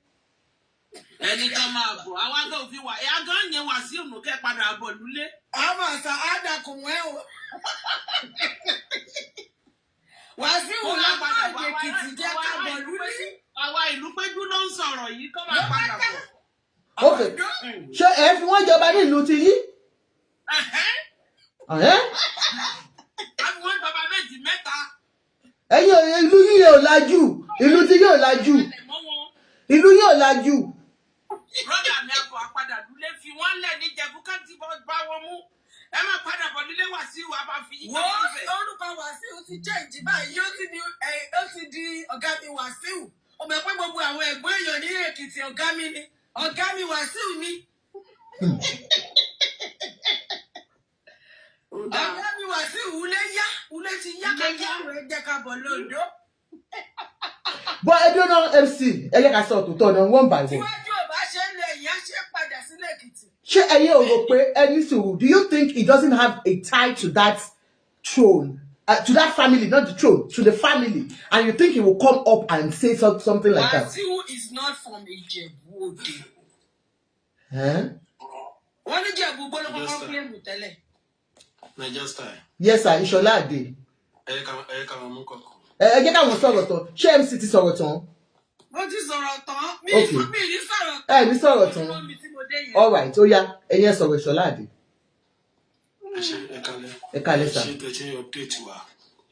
[SPEAKER 7] Ẹni kan máa bọ̀ àwágbó òfin wà ẹ̀ àgán yẹn Wasiu mú kẹ́ padà bọ̀ lulé.
[SPEAKER 6] Àwọn àṣà àdàkùn ẹ̀ o. Wasiu lápá Èkìtì jẹ́ ká bọ̀ lulé.
[SPEAKER 7] Àwa ìlú péjú ló ń sọ̀rọ̀ yìí kọ́ máa padà bọ̀.
[SPEAKER 4] Okay. Ṣé ẹ fi wọ́n jọba ní ìlú ti yí?
[SPEAKER 7] Àwọn bàbá méjì mẹ́ta.
[SPEAKER 4] Ẹ̀yin ìlú yìí ò lajú. Ìlú ti yóò lajú. Ìlú yóò lajú.
[SPEAKER 7] Rọ́dà mi àbọ̀ àpadà lulẹ̀ fi wọ́n lẹ̀ ní Ìjẹ̀bú ká ti bá wọn mú. Ẹ máa padà bọ̀ nílé Wasiu a máa fi yí.
[SPEAKER 6] Orúkọ Wasiu ti change báyìí ó ti di ọ̀gá mi Wasiu. Ọmọ ẹ̀pẹ́ gbogbo àwọn ẹ̀gbọ́n èèyàn ní Èkìtì ọ̀gá mi ni. Ọ̀gá mi Wasiu ni. Ọ̀gá mi Wasiu ulé ti yá kẹ́kẹ́ rẹ̀ jẹ́ ká bọ̀ lóńdó.
[SPEAKER 4] But I don't know MC. Ẹ jẹ́ ká sọ òtútọ́ náà one by one.
[SPEAKER 6] Tíwájú ò bá ṣe ń lè yá ṣe padà sílé Èkìtì.
[SPEAKER 4] Ṣé ẹ̀yin ò rò pé ẹni sùúrù? Do you think he doesn't have a tie to that throne? to that family, not the throne, to the family, and you think he will come up and say something like that?
[SPEAKER 6] Wasiu is not from Ijebu.
[SPEAKER 4] Huh?
[SPEAKER 6] What did Ijebu claim to tell him?
[SPEAKER 1] Niger style.
[SPEAKER 4] Yes, sir. Ishola Ade. Ẹ jẹ́ káwọn sọ̀rọ̀ tán. Ṣé MC ti sọ̀rọ̀ tán?
[SPEAKER 6] Wọ́n ti sọ̀rọ̀ tán. Mi ní sọ̀rọ̀
[SPEAKER 4] tán. Ní sọ̀rọ̀ tán. All right, ó yá, ẹ̀yin ẹ sọ̀rọ̀ Ishola Ade. Ẹ kálẹ́ sir.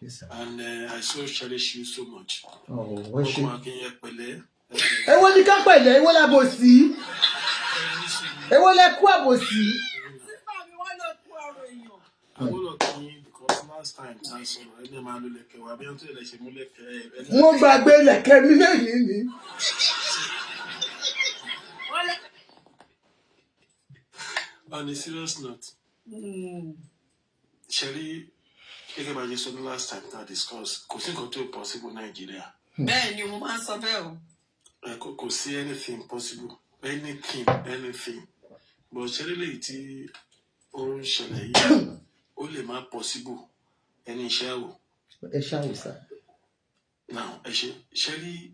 [SPEAKER 4] Yes, sir.
[SPEAKER 1] And I so cherish you so much.
[SPEAKER 4] Oh, wọ́n ṣe. Èwo ni ká pẹ̀lẹ́, èwo la bò sí? Èwo lẹ kú àbòsí? Mo gbàgbé lẹ̀kẹ̀ mi lẹ́yìn ni.
[SPEAKER 1] On a serious note, Sherry, gẹ́gẹ́ bá jẹ́ sọ ní last time that discuss, kò sí nǹkan tó possible Nigeria.
[SPEAKER 6] Bẹ́ẹ̀ ni mo máa ń sọ bẹ́ẹ̀ o.
[SPEAKER 1] Kò sí anything possible, anything. But Sherry lèyí tí ó ń ṣẹlẹ̀ yìí, ó lè má possible ẹni iṣẹ́ wò.
[SPEAKER 4] Ẹ ṣáà sá.
[SPEAKER 1] Now, Sherry,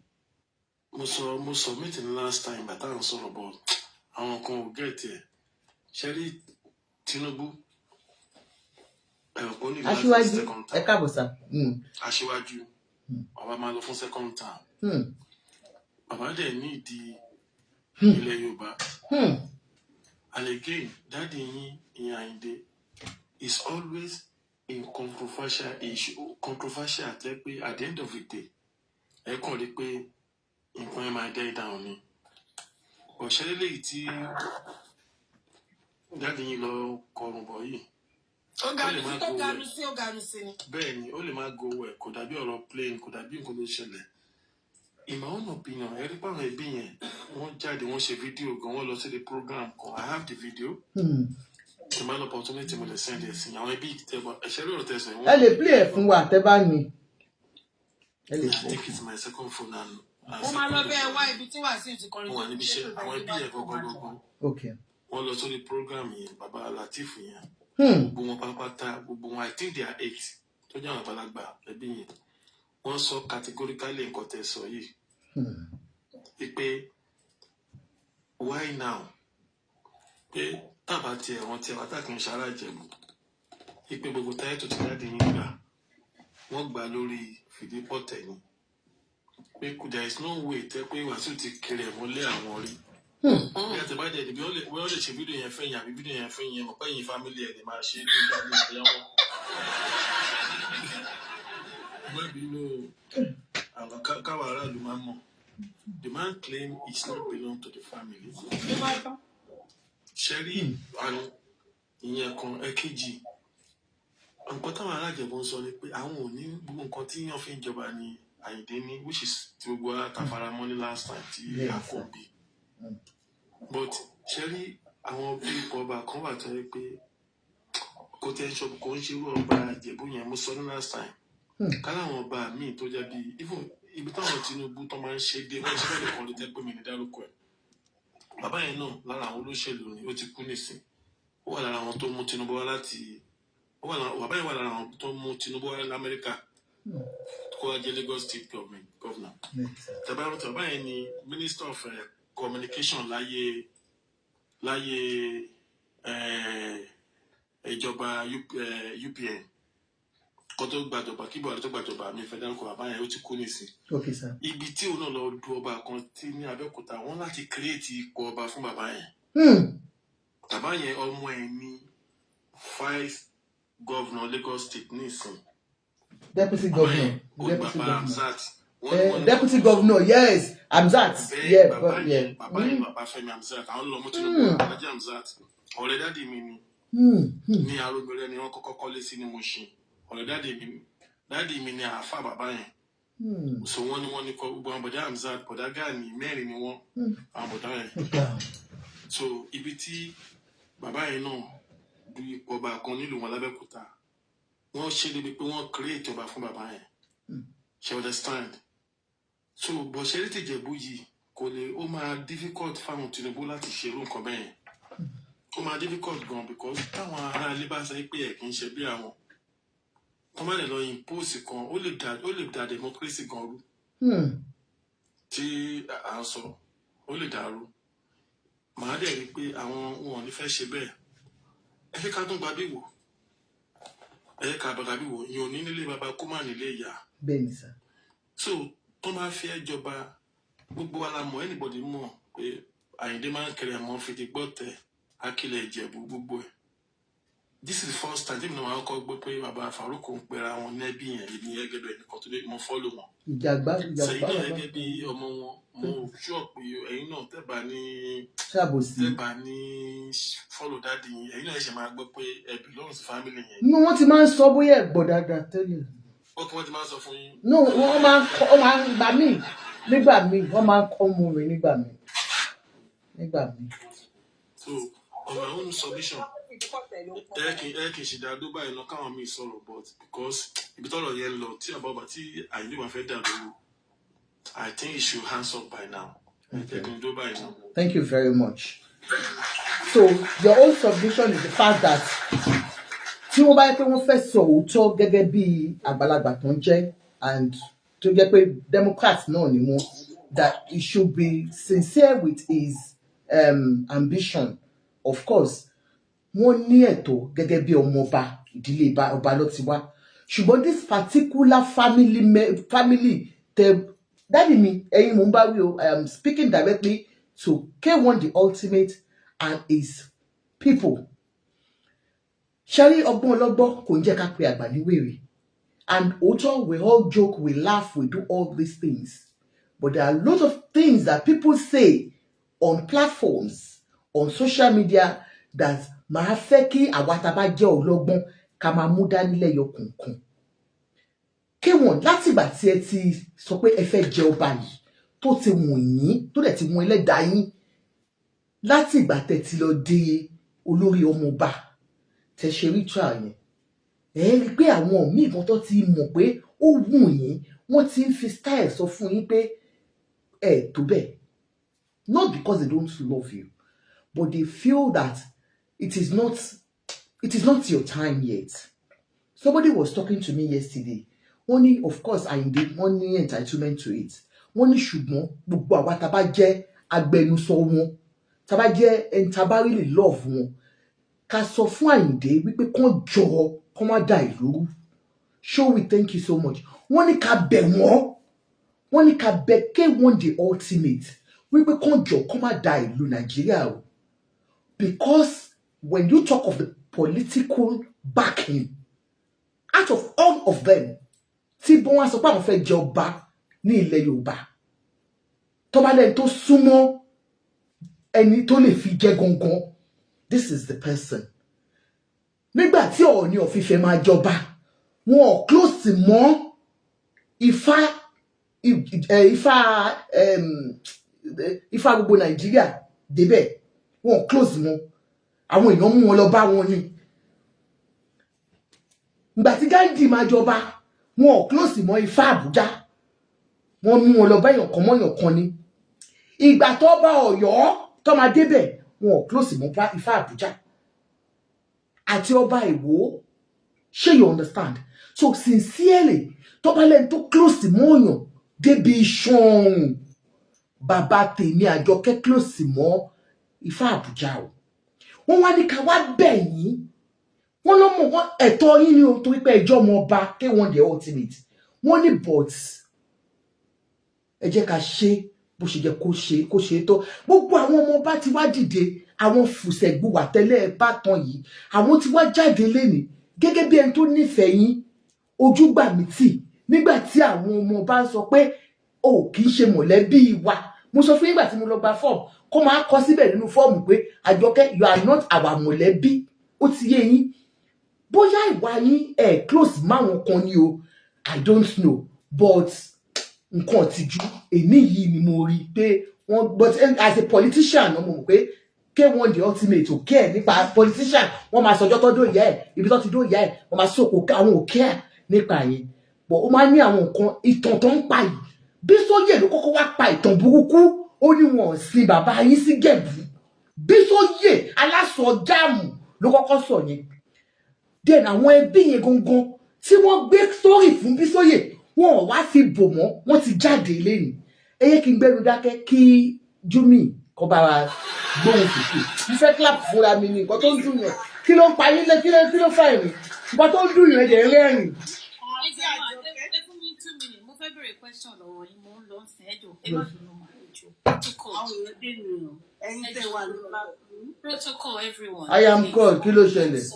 [SPEAKER 1] mo submit ní last time but I'm sorry about àwọn kan ò get it. Sherry Tinubu.
[SPEAKER 4] Aṣíwájú ẹ káàbọ̀ sá.
[SPEAKER 1] Aṣíwájú ọba máa lọ fún second term. Bàbá dẹ̀ ní ìdí ilẹ̀ Yorùbá. And again, dáàdi yín ìyẹn Ayinde is always in controversial issue. Controversial tẹ́ pé at the end of the day ẹ kàn rí pé nǹkan ẹ máa dẹ́ down ni. Ọ̀ṣẹ́lẹ̀ lèyí tí dáàdi yín lọ kọrùn bọ̀ yìí. Bẹ́ẹ̀ ni, ó lè máa go ẹ̀ kò dàbí ọ̀rọ̀ plane, kò dàbí nǹkan tó ṣẹlẹ̀. In my own opinion, ẹ rí pé àwọn ẹbí yẹn, wọ́n jáde, wọ́n ṣe fídíò gan, wọ́n lọ sí the program kan. I have the video. The man opportunity mo lè send ẹ̀ sí. Àwọn ẹbí tẹ́bọ̀, ẹ̀ṣẹ́ lóòrò tẹ̀sán.
[SPEAKER 4] Ẹ lè play ẹ̀ fún wa, tẹ́ bá ní.
[SPEAKER 1] I think it's my second phone and
[SPEAKER 6] ó máa lọ bẹ́ẹ̀ wá ibi tí Wasiu ti kọrin
[SPEAKER 1] tó níbi iṣẹ́. Àwọn ẹbí yẹn gbọ́gbọ́gbọ́.
[SPEAKER 4] Okay.
[SPEAKER 1] Wọ́n lọ sórí program yẹn, Baba Latif yẹn. Gbogbo wọn pátápátá, gbogbo wọn, I think they are 8. Tó jẹ́ àwọn àgbàlagbà ẹbí yẹn. Wọ́n sọ categorically nǹkan tẹ́ sọ yìí. Pé why now? Pé tábà tí ẹ̀wọ̀n tí ẹ̀wọ̀n tákì ń ṣara Ìjẹ̀bú. Pé gbogbo táyé tó ti jáde yín gbà. Wọ́n gbà lórí fìdípọ̀tẹ̀ ni. Pé there is no way tẹ́ pé Wasiu ti kiri ẹ̀ mọ́lé àwọn rí. Bí a ti bá jẹ́ ìdìbò wọ́n lè ṣe fídíò yẹn fẹ́yìn àbí fídíò yẹn fẹ́yìn mọ̀ pé yín fámílì ẹ̀ lè máa ṣe ní ìjáde ìyàwó. Maybe no, káwa aráàlú máa mọ̀. The man claim it not belong to the family. Sherry and ìyẹn kan èkejì. Nǹkan táwọn alájẹ̀bọ̀ ń sọ ni pé àwọn ò ní gbogbo nǹkan tí yàn fi ń jọba ní Ayinde ní, which is tí gbogbo àtàfaramọ́ ní last time tí a kò bí. But Sherry, àwọn bí ipò ọba kan wà tó yẹ pé kò tẹ́ ṣọ́ọ̀bù kò ń ṣe irú ọba Ìjẹ̀bú yẹn mo sọ ní last time. Káláwọn ọba míì tó jẹ́ bí even ibi táwọn Tinubu tó máa ń ṣe dé wọ́n ṣe fẹ́ẹ́ lè kọ́ ló tẹ́ pé mi ní dárúkọ ẹ̀. Bàbá yẹn náà lára àwọn olóṣèlú ni ó ti kú nísìn. Ó wà lára àwọn tó mú Tinubu wá láti bàbá yẹn wà lára àwọn tó mú Tinubu wá l'Amẹ́ríkà kó wá jẹ́ Lagos State governor. Bàbá yẹn ni Minister of Communication láyé ìjọba UPN. Kó tó gbàjọba kí Buhari tó gbàjọba mi fẹ́ dárúkọ bàbá yẹn ó ti kú nísìn.
[SPEAKER 4] Okay, sir.
[SPEAKER 1] Ibi tí òun náà lọ du ọba kan tí ní Abẹ́òkúta wọ́n láti create ipò ọba fún bàbá yẹn. Bàbá yẹn ọmọ ẹ̀ ní vice governor Lagos State nísìn.
[SPEAKER 4] Deputy governor.
[SPEAKER 1] Deputy
[SPEAKER 4] governor, yes, Hamzat. Yeah,
[SPEAKER 1] bàbá yẹn bàbá Fẹ́mi Hamzat àwọn lọmọ Tinubu Alhaji Hamzat. Ọ̀rẹ́ dáàdi mi ni. Ní Arúgbó ni wọ́n kọ́kọ́ kọ́lé sí ní Mushin. Ọ̀rẹ́ dáàdi mi ni àáfà bàbá yẹn. So wọ́n ní kọ́ gbogbo àwọn bọ̀dá Hamzat bọ̀dá Gani mẹ́rin ni wọ́n àwọn bọ̀dá yẹn. So ibi tí bàbá yẹn náà du ipò ọba kan nílùú wọn l'Abẹ́òkúta wọ́n ṣe débi pé wọ́n create ọba fún bàbá yẹn. She understand. So bọ̀ ṣe rí tìjẹ̀bú yìí kò lè ó máa difficult fáwọn Tinubu láti ṣe irú nǹkan bẹ́ẹ̀. Ó máa difficult gan because táwọn ará ilé bá sọ pé ẹ̀ kì í ṣe bí àwọn Kọ́má lè lọ impose kan, ó lè da democracy gan rú. Tí à ń sọ, ó lè dàrú. Màá dẹ̀ rí pé àwọn wọn ò ní fẹ́ ṣe bẹ́ẹ̀. Ẹ fẹ́ ká tún gba bí wò. Ẹ yẹ ká bàgà bí wò. Ìyẹn ò ní nílé bàbá kó má nílé ìyá.
[SPEAKER 4] Bẹ́ẹ̀ni sà.
[SPEAKER 1] So tó máa fi ẹ jọba, gbogbo wa la mọ̀, anybody mọ̀ pé Ayinde máa ń kẹrẹ àmọ́ fi ti gbọ́ tẹ̀ Akílẹ̀ Ìjẹ̀bú gbogbo ẹ̀. This is the first time tí mi náà máa kọ́ gbọ́ pé bàbá Farouk ń pera wọn nẹ́bí yẹn ní gẹ́gẹ́ bẹ́ẹ̀ nìkan tó lè mọ fọ́lò wọn.
[SPEAKER 4] Ìjàgbá.
[SPEAKER 1] Sẹ́yìn náà gẹ́gẹ́ bí ọmọ wọn, mo sure pé ẹ̀yin náà tẹ́bà ní fọ́lò dáàdì yín, ẹ̀yin náà ṣe máa gbọ́ pé ẹ belong sí family yẹn.
[SPEAKER 4] No, wọ́n ti máa ń sọ bóyá ẹ̀gbọ́n dáadáa tẹ́lẹ̀.
[SPEAKER 1] Okay, wọ́n ti máa ń sọ fún yín.
[SPEAKER 4] No, wọ́n máa ń gbà mí nígbà míì, wọ́n máa ń kọ́ mú mi nígbà míì.
[SPEAKER 1] So on my own submission, ẹ kì í ṣe dáadó báyìí lọ káwọn míì sọ̀rọ̀, but because ibi tọ́rọ̀ yẹn lọ tí àbábà tí Ayinde wà fẹ́ dà lóru, I think he should hands up by now.
[SPEAKER 4] Okay.
[SPEAKER 1] By now.
[SPEAKER 4] Thank you very much. So your own submission is the fact that tí wọ́n bá yẹ pé wọ́n fẹ́ sọ òótọ́ gẹ́gẹ́ bí àgbàlagbà tó ń jẹ́ and tó jẹ́ pé Democrats náà ni wọ́n, that he should be sincere with his ambition. Of course, wọ́n ní ẹ̀tọ́ gẹ́gẹ́ bí ọmọ ọba ìdílé ọba ló ti wá. Ṣùgbọ́n this particular family dáàdì mi ẹ̀yin mò ń bá wí o, I am speaking directly to K1 the ultimate and his people. Ṣẹ́rí ọgbọ́n ọlọ́gbọ́n kò ń jẹ́ ká pe àgbà ní wèrè. And òótọ́, we all joke, we laugh, we do all these things. But there are a lot of things that people say on platforms, on social media, that máa fẹ́ kí àwa tá bá jẹ́ ọlọ́gbọ́n ká máa mú dání lẹ́yọ kọ̀ọ̀kan. K1 láti ìgbà tí ẹ ti sọ pé ẹ fẹ́ jẹ ọba yìí, tó ti wù yín, tó dẹ̀ ti mú ẹlẹ́dàá yín, láti ìgbà tẹ́ ti lọ dé olórí ọmọ ọba, tẹ́ ṣe ritual yẹn, ẹ rí pé àwọn míì kan tó ti mọ̀ pé ó wù yín, wọ́n ti ń fi style sọ fún yín pé ẹ tó bẹ́ẹ̀. Not because they don't love you, but they feel that it is not your time yet. Somebody was talking to me yesterday. Wọ́n ní, of course, Ayinde, wọ́n ní entitlement to it. Wọ́n ní ṣùgbọ́n gbogbo àwa tá bá jẹ́ agbẹnusọ wọn, tá bá jẹ́ ẹni tá bá really love wọn, ká sọ fún Ayinde wípé kán jọ kán má da ìlú rú. Show we thank you so much. Wọ́n ní ká bẹ̀ wọ́n. Wọ́n ní ká bẹ̀ K1 the ultimate wípé kán jọ kán má da ìlú Nàìjíríà o. Because when you talk of the political backing, out of all of them, tí bọ́n wá sọ pé àwọn fẹ́ jẹ ọba ní ilẹ̀ Yorùbá, tó bá lẹ́yìn tó súnmọ́ ẹni tó lè fi jẹ gangan, this is the person. Nígbà tí Ọọ̀ni of Ifẹ̀ máa jọba, wọn ò close mọ́ Ifá gbogbo Nàìjíríà débẹ̀, wọn ò close mọ́. Àwọn èèyàn mú wọn lọ bá wọn ni. Ìgbà tí Gandhi máa jọba, wọn ò close mọ́ Ifá Àbújá, wọn mú wọn lọ bá èèyàn kan mọ́ èèyàn kan ni. Ìgbà tó bá Ọ̀yọ́ tó máa débẹ̀, wọn ò close mọ́ Ifá Àbújá àti ọba Ìwó. Ṣé you understand? So sincerely, tó bá lẹ́ni tó close mọ́ èèyàn débi iṣan, bàbá tèmi Àjọkẹ́ close mọ́ Ifá Àbújá o. Wọ́n wá ní ká wá bẹ̀ yín. Wọ́n lọ mọ̀ wọ́n ẹ̀tọ́ yín ni o, torí pé ẹjọ́ ọmọ ọba K1 the ultimate. Wọ́n ní but ẹ jẹ́ ká ṣe bó ṣe jẹ́ kó ṣe tó. Gbogbo àwọn ọmọ ọba ti wá dìde, àwọn fùsẹ̀gbùwà tẹ́lẹ̀ bá tán yìí, àwọn ti wá jáde lénìí gẹ́gẹ́ bí ẹni tó nífẹ̀ẹ́ yín. Ojú gbà mí tì nígbà tí àwọn ọmọ ọba ń sọ pé o kì í ṣe mọ̀lẹ́bí wa. Mo sọ fún yín nígbà tí mo lọ gba fọ́ọ̀mù, kó máa kọ síbẹ̀ nínú fọ́ọ̀mù pé Àjọkẹ́, you are not our mọ̀lẹ́bí. Ó ti yé yín. Bóyá ìwà yín close máwọn kan ni o, I don't know, but nǹkan ọ̀tìjú èmi yìí ni mo rí pé wọ́n, but as a politician mo mọ̀ pé K1 the ultimate ò care nípa politician. Wọ́n máa sọjọ́ tó dó ìyá ẹ̀, ibi tó ti dó ìyá ẹ̀, wọ́n máa sọ̀kò àwọn ò care nípa yẹn. But ó máa ní àwọn nǹkan ìtàn tó ń pa yìí. Bí Sóyè ló kọ́kọ́ wá pa ìtàn burúkú, ó ní wọn ò sin bàbá yín sí Jẹ̀bú. Bí Sóyè aláṣọ jáàmù ló kọ́kọ́ sọ yẹn. Then àwọn ẹbí yẹn gangan tí wọ́n gbé story fún Bísóyè wọn ò wá fi bò mọ́ wọ́n ti jáde lẹ́nu ẹ kí n gbẹ́nu dákẹ́ kí Júmì kó bá wa gbóhùn sókè mo fẹ́ clap fúnra mi ní nǹkan tó ń dùn yẹn kí ló ń pa yín lé kí ló fà ẹ̀rìn nǹkan tó ń dùn yẹn dẹ̀ rẹ́rìn.
[SPEAKER 8] mo fẹ́ bèrè question lọ́wọ́ yín mo ń lọ sí ẹjọ́ ẹ má bínú màá ẹjọ́ protocol everyone.
[SPEAKER 4] I am called kí ló ṣẹlẹ̀.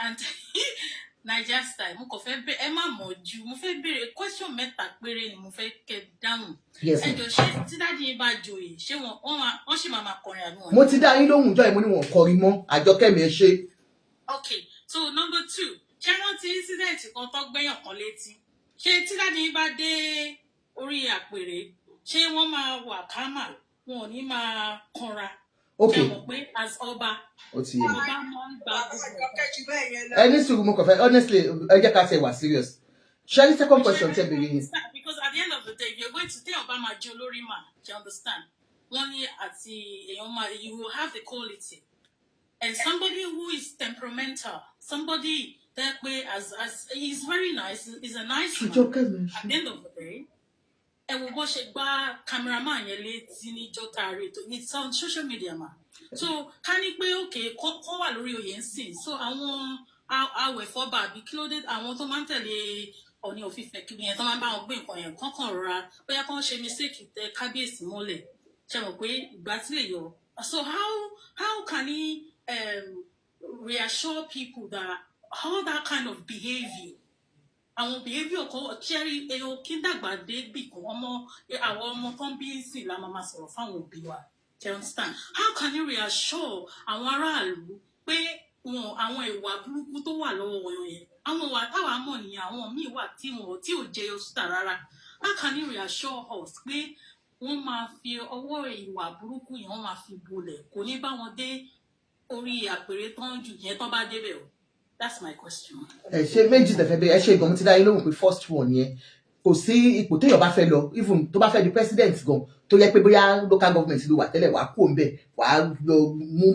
[SPEAKER 8] and Niger style mo kàn fẹ́ bèrè ẹ má mọ̀ ju mo fẹ́ bèrè question mẹ́ta péré ni mo fẹ́ kẹ́ dáhùn. ẹjọ́ ṣé tí dáàdi yín bá joyè ṣé wọ́n sì máa kọrin àbí wọn.
[SPEAKER 4] mo ti dá yín lóhùn jọ ìmú ni wọn kọrin mọ́ Àjọkẹ́mi ẹ ṣe.
[SPEAKER 8] Okay, so number 2 ṣé wọ́n ti incident kan tó gbẹ́yàn kan létí ṣé tí dáàdi yín bá dé orí àpèrè ṣé wọ́n máa wà kámà wọn ò ní máa kanra.
[SPEAKER 4] Okay.
[SPEAKER 8] ṣé mo pé as ọba
[SPEAKER 4] ó ti yé mi.
[SPEAKER 8] ọba máa ń gba gbogbo
[SPEAKER 4] ẹni sùúrù mo kàn fẹ́ honestly ẹ jẹ́ ká ṣe wà serious. ṣé ní second question tẹ́ bèrè yín.
[SPEAKER 8] because at the end of the day if you're going to tell ọba máa jẹ olórí mà do you understand wọ́n ní àti èèyàn máa you will have the quality and somebody who is temperamental somebody that way as he's very nice he's a nice man at the end of the day ẹ wo bó ṣe gbá cameraman yẹn létí ní jọta rẹ tó it's on social media ma so ká ní pé okay kó wà lórí oyè ń sìn so àwọn awẹ̀fọ́ba àbí kí ló dé àwọn tó máa ń tẹ̀lé Ọọ̀ni of Ifẹ̀ kiri yẹn tó máa ń bá wọn gbé nǹkan yẹn kọ́kàn rọra bóyá kán ṣe mistake tẹ kábíyèsí mọ́lẹ̀ ṣe mọ̀ pé ìgbà tí lè yọ so how can he reassure people that all that kind of behaviour àwọn behaviour kan ṣẹ́rí èèyàn kí n dàgbà dé bì kan àwọn ọmọ tó ń bí sí la máa sọ̀rọ̀ fáwọn òbí wa you understand how can you reassure àwọn aráàlú pé àwọn ìwà burúkú tó wà lọ́wọ́ wọn yẹn àwọn ìwà táwa mọ̀ nìyẹn àwọn míì wà tí ò jẹyọ síta rárá how can you reassure us pé wọ́n máa fi ọwọ́ ìwà burúkú yẹn wọ́n máa fi bolẹ̀ kò ní bá wọn dé orí àpèrè tán jù yẹn tán bá débẹ̀ o. That's my question.
[SPEAKER 4] ẹ ṣe méjì tẹfẹ bẹ ẹ ṣe ìgbọ̀n mo ti dá yín lóhùn pé first one yẹn kò sí ipò téèyàn bá fẹ́ lọ even tó bá fẹ́ di president gan tó yẹ pé bóyá local government ló wà tẹ́lẹ̀ wàá kó ń bẹ̀ wàá lọ mú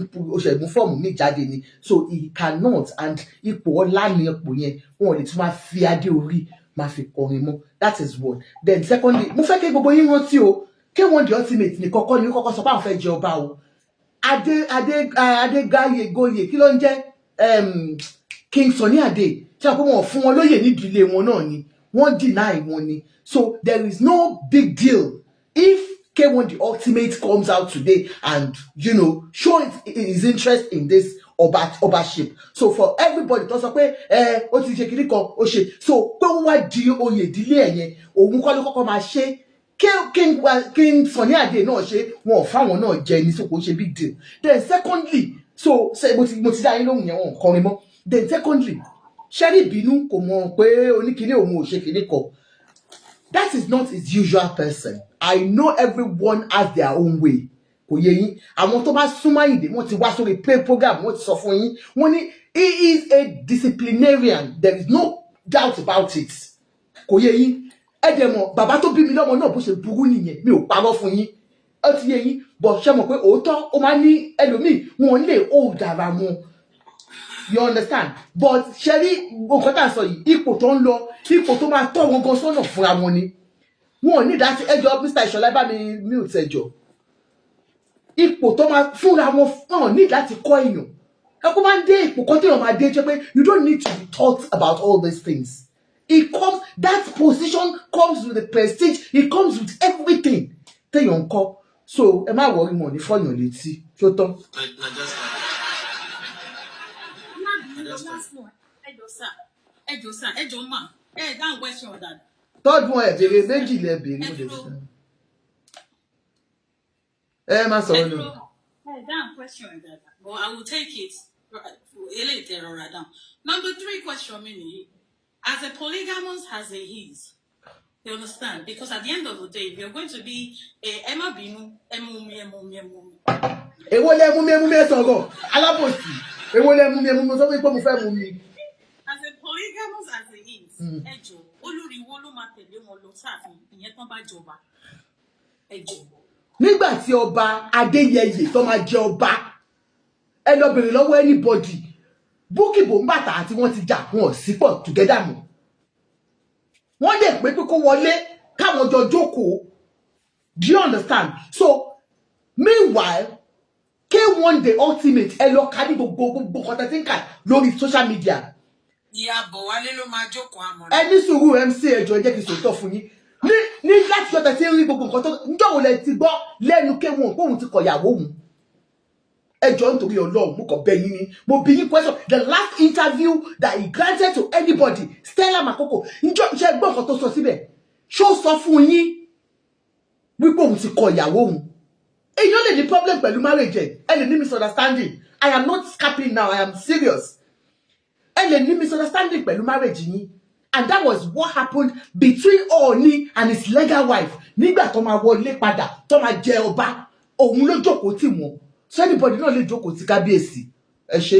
[SPEAKER 4] fọ́ọ̀mù mi jáde ni so he cannot and ipò ọlá ni ipò yẹn wọn ò lè tún máa fi adé orí máa fi kọrin mọ́ that is one then secondly mo fẹ́ kí gbogbo yín rántí o K1 the ultimate ní kọ́kọ́ ní kọ́kọ́ sọ pé àwọn fẹ́ jẹ ọba o Adégáyé kí ló ń jẹ́ King Sunny Adé ṣe àpò wọn fún wọn lóyè nídìílé wọn náà ni wọ́n deny wọn ni so there is no big deal if K1 the ultimate comes out today and show his interest in this ọbaṣip so for everybody tó sọ pé ó ti ṣe kiri kan ó ṣe so pé wọ́n wá di oyè ìdílé ẹ̀ yẹn òun kọ́ ló kọ́kọ́ máa ṣe King Sunny Adé náà ṣe wọn ò fáwọn náà jẹ ní so kò ṣe big deal then secondly so mo ti dá yín lóhùn yẹn wọn ò kọrin mọ́. Then secondly, Sherry Binu kò mọ̀ pé oníkíní òun ò ṣe kíní kọ. That is not his usual person. I know everyone has their own way. Kò yé yín. Àwọn tó bá súnmọ́ Ayinde wọ́n ti wá sórí program wọ́n ti sọ fún yín. Wọ́n ní he is a disciplinarian. There is no doubt about it. Kò yé yín. Ẹ dẹ̀ mọ̀ bàbá tó bí mi lọ́mọ náà bó ṣe burú nìyẹn. Mi ò parọ́ fún yín. Ó ti yé yín. But ṣé mọ̀ pé òótọ́ ó máa ní ẹlòmíì wọn lè hold ara wọn. You understand? But Sherry nǹkan tá a sọ yìí ipò tó ń lọ ipò tó máa tọ́ wọn gan sọ́nà fúnra wọn ni wọn ò ní ìdásí ẹjọ́ Mr. Ìṣọ̀lá bá mi mute ẹjọ́ ipò tó máa fúnra wọn náà ní láti kọ́ èèyàn ẹ kó máa ń dé ipò kan téèyàn máa dé jẹ́ pé you don't need to be taught about all these things that position comes with the prestige it comes with everything téèyàn ń kọ́ so ẹ má wọrí wọn ní fọyàn létí tó tán. Third one béèrè méjì lẹ béèrè mo lè sọ. Má sọ ọ́
[SPEAKER 8] down question but I will take it down. Number 3 question meaning as a polygamous as he is. You understand? Because at the end of the day, if you're going to be Emma Binu,
[SPEAKER 4] èwo lẹ mú mi sọ̀rọ̀ alábòsí èwo lẹ mú mi sọ pé mo fẹ́ mú mi.
[SPEAKER 8] As a polygamous as he is, ẹjọ́ olóríwó ló máa tẹ̀lé wọn lọ sáàfin ìyẹn tán bá jọba ẹjọ́.
[SPEAKER 4] Nígbà tí ọba Adéyẹyè tó máa jẹ ọba ẹ lọ bèrè lọ́wọ́ anybody Bukky Bombata àti wọ́n ti jà wọn sí pọ̀ together mọ́. Wọ́n dẹ̀ pé kó wọlé káwọn jọ jókòó. Do you understand? So meanwhile, K1 the ultimate ẹ lọ ká ní gbogbo kọtẹ tí ń kà lórí social media.
[SPEAKER 6] Ìyàbọ̀ wálé ló máa jókòó àmọ́.
[SPEAKER 4] Ẹ ní sùúrù MC ẹjọ́ ẹ jẹ́ kí n sòótọ́ fún yín. Ní láti ọ̀tẹ̀ tí ń rí gbogbo nǹkan tó níjọ́ wo lẹ ti gbọ́ lẹ́nu K1 pé òun ti kọ̀yàwó òun. Ẹjọ́ nítorí Ọlọ́run mo kàn bẹ̀ yín ni. Mo bi yín question. The last interview that he granted to anybody, Stella Makoko, níjọ́ ṣe gbọ́ nǹkan tó sọ síbẹ̀. Ṣó sọ fún yín wípé òun ti kọ̀yàwó òun. Èèyàn lè ní problem pẹ̀lú marriage ẹ̀. Ẹ lè ní misunderstanding. I am not scapping now. I am serious. Ẹ lè ní misunderstanding pẹ̀lú marriage yín. And that was what happened between Ooni and his legal wife. Nígbà tó máa wọlé padà, tó máa jẹ ọba, òun ló jókòó tì wọ́n. So anybody náà lè jókòó tì kábíyèsí. Ẹ ṣé.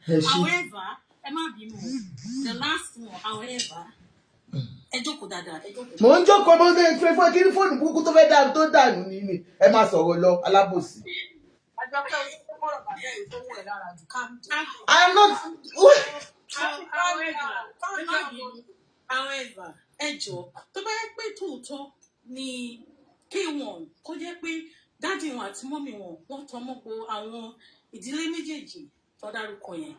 [SPEAKER 8] However, the last one, however,
[SPEAKER 4] mo ń jókòó mo ń fẹ́ fún kí ní fóònù burúkú tó fẹ́ dànù tó dànù ní ẹ máa sọ̀rọ̀ lọ alábòsí. I am not.
[SPEAKER 8] However, ẹjọ́ tó bá yẹ pé tòótọ́ ni K1 kó jẹ́ pé dáàdì wọn àti mọ́mì wọn wọ́n tọ́ mọ́ po àwọn ìdílé méjèèjì tó dárúkọ yẹn.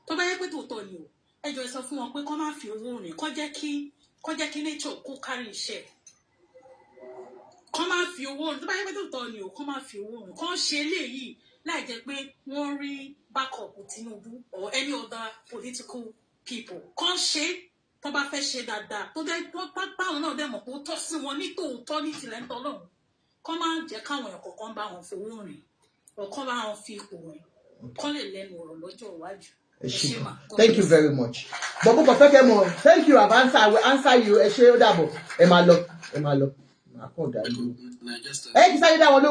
[SPEAKER 8] Tó bá yẹ pé tòótọ́ ni o, ẹjọ́ ẹ sọ fún wọn pé kó má fi owó rìn, kó jẹ́ kí nature kó kárí iṣẹ́. Kó má fi owó rìn, tó bá yẹ pé tòótọ́ ni o, kó má fi owó rìn. Kó ṣe eléyìí láì jẹ́ pé wọ́n rí backup Tinubu or any other political people. Kó ṣe tó bá fẹ́ ṣe dáadáa, tó dẹ́ báwọn náà dẹ̀ mọ̀ pé ó tọ́ sí wọn ní tòótọ́ ní tilẹ̀ ń tọ́lọ́run. Kó má jẹ́ káwọn èèyàn kọ̀ọ̀kan bá wọn fowó rìn, or kó bá wọn fi ipò rìn, kó lè lẹ́nu ọ̀rọ̀ lọ́jọ́ iwájú.
[SPEAKER 4] Thank you very much. Bobo perfect mo. Thank you. I will answer you. Ẹ ṣé ó dàbọ̀. Ẹ máa lọ. Màá kàn dá lóhùn. Ẹ kí sáré dá wọn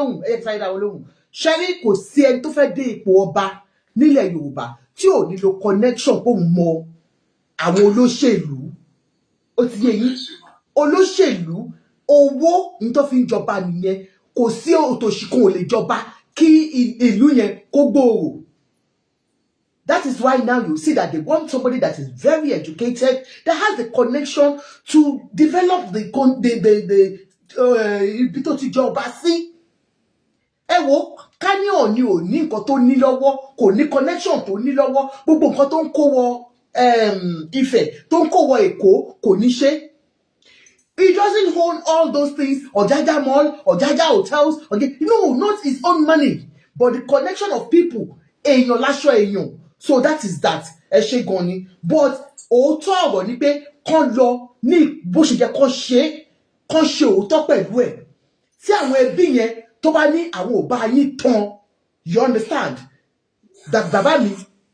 [SPEAKER 4] lóhùn. Ṣẹ́rí kò sí ẹni tó fẹ́ dé ipò ọba nílẹ̀ Yorùbá tí ò ní lo connection kó mọ àwọn olóṣèlú. Ó ti yé yín. Olóṣèlú owó ní tó fi ń jọba nìyẹn. Kò sí òtòṣì kan ò lè jọba kí ìlú yẹn kó gbòòrò. That is why now you see that they want somebody that is very educated, that has the connection to develop the ibi tó ti jọba sí. Ẹ wo, ká ní Ọọ̀ni ò ní nǹkan tó ní lọ́wọ́, kò ní connection tó ní lọ́wọ́, gbogbo nǹkan tó ń kó wọ Ifẹ̀, tó ń kó wọ Èkó, kò ní ṣe. He doesn't own all those things, Ojaja Mall, Ojaja Hotels, no, not his own money, but the connection of people. Èèyàn láṣọ èèyàn. So that is that. Ẹ ṣé gan ni. But òótọ́ ọ̀rọ̀ ni pé kán lọ ní bó ṣe jẹ́ kán ṣe òótọ́ pẹ̀lú ẹ̀. Tí àwọn ẹbí yẹn tó bá ní àwọn ò bá yín tán, you understand? Bàbá mi,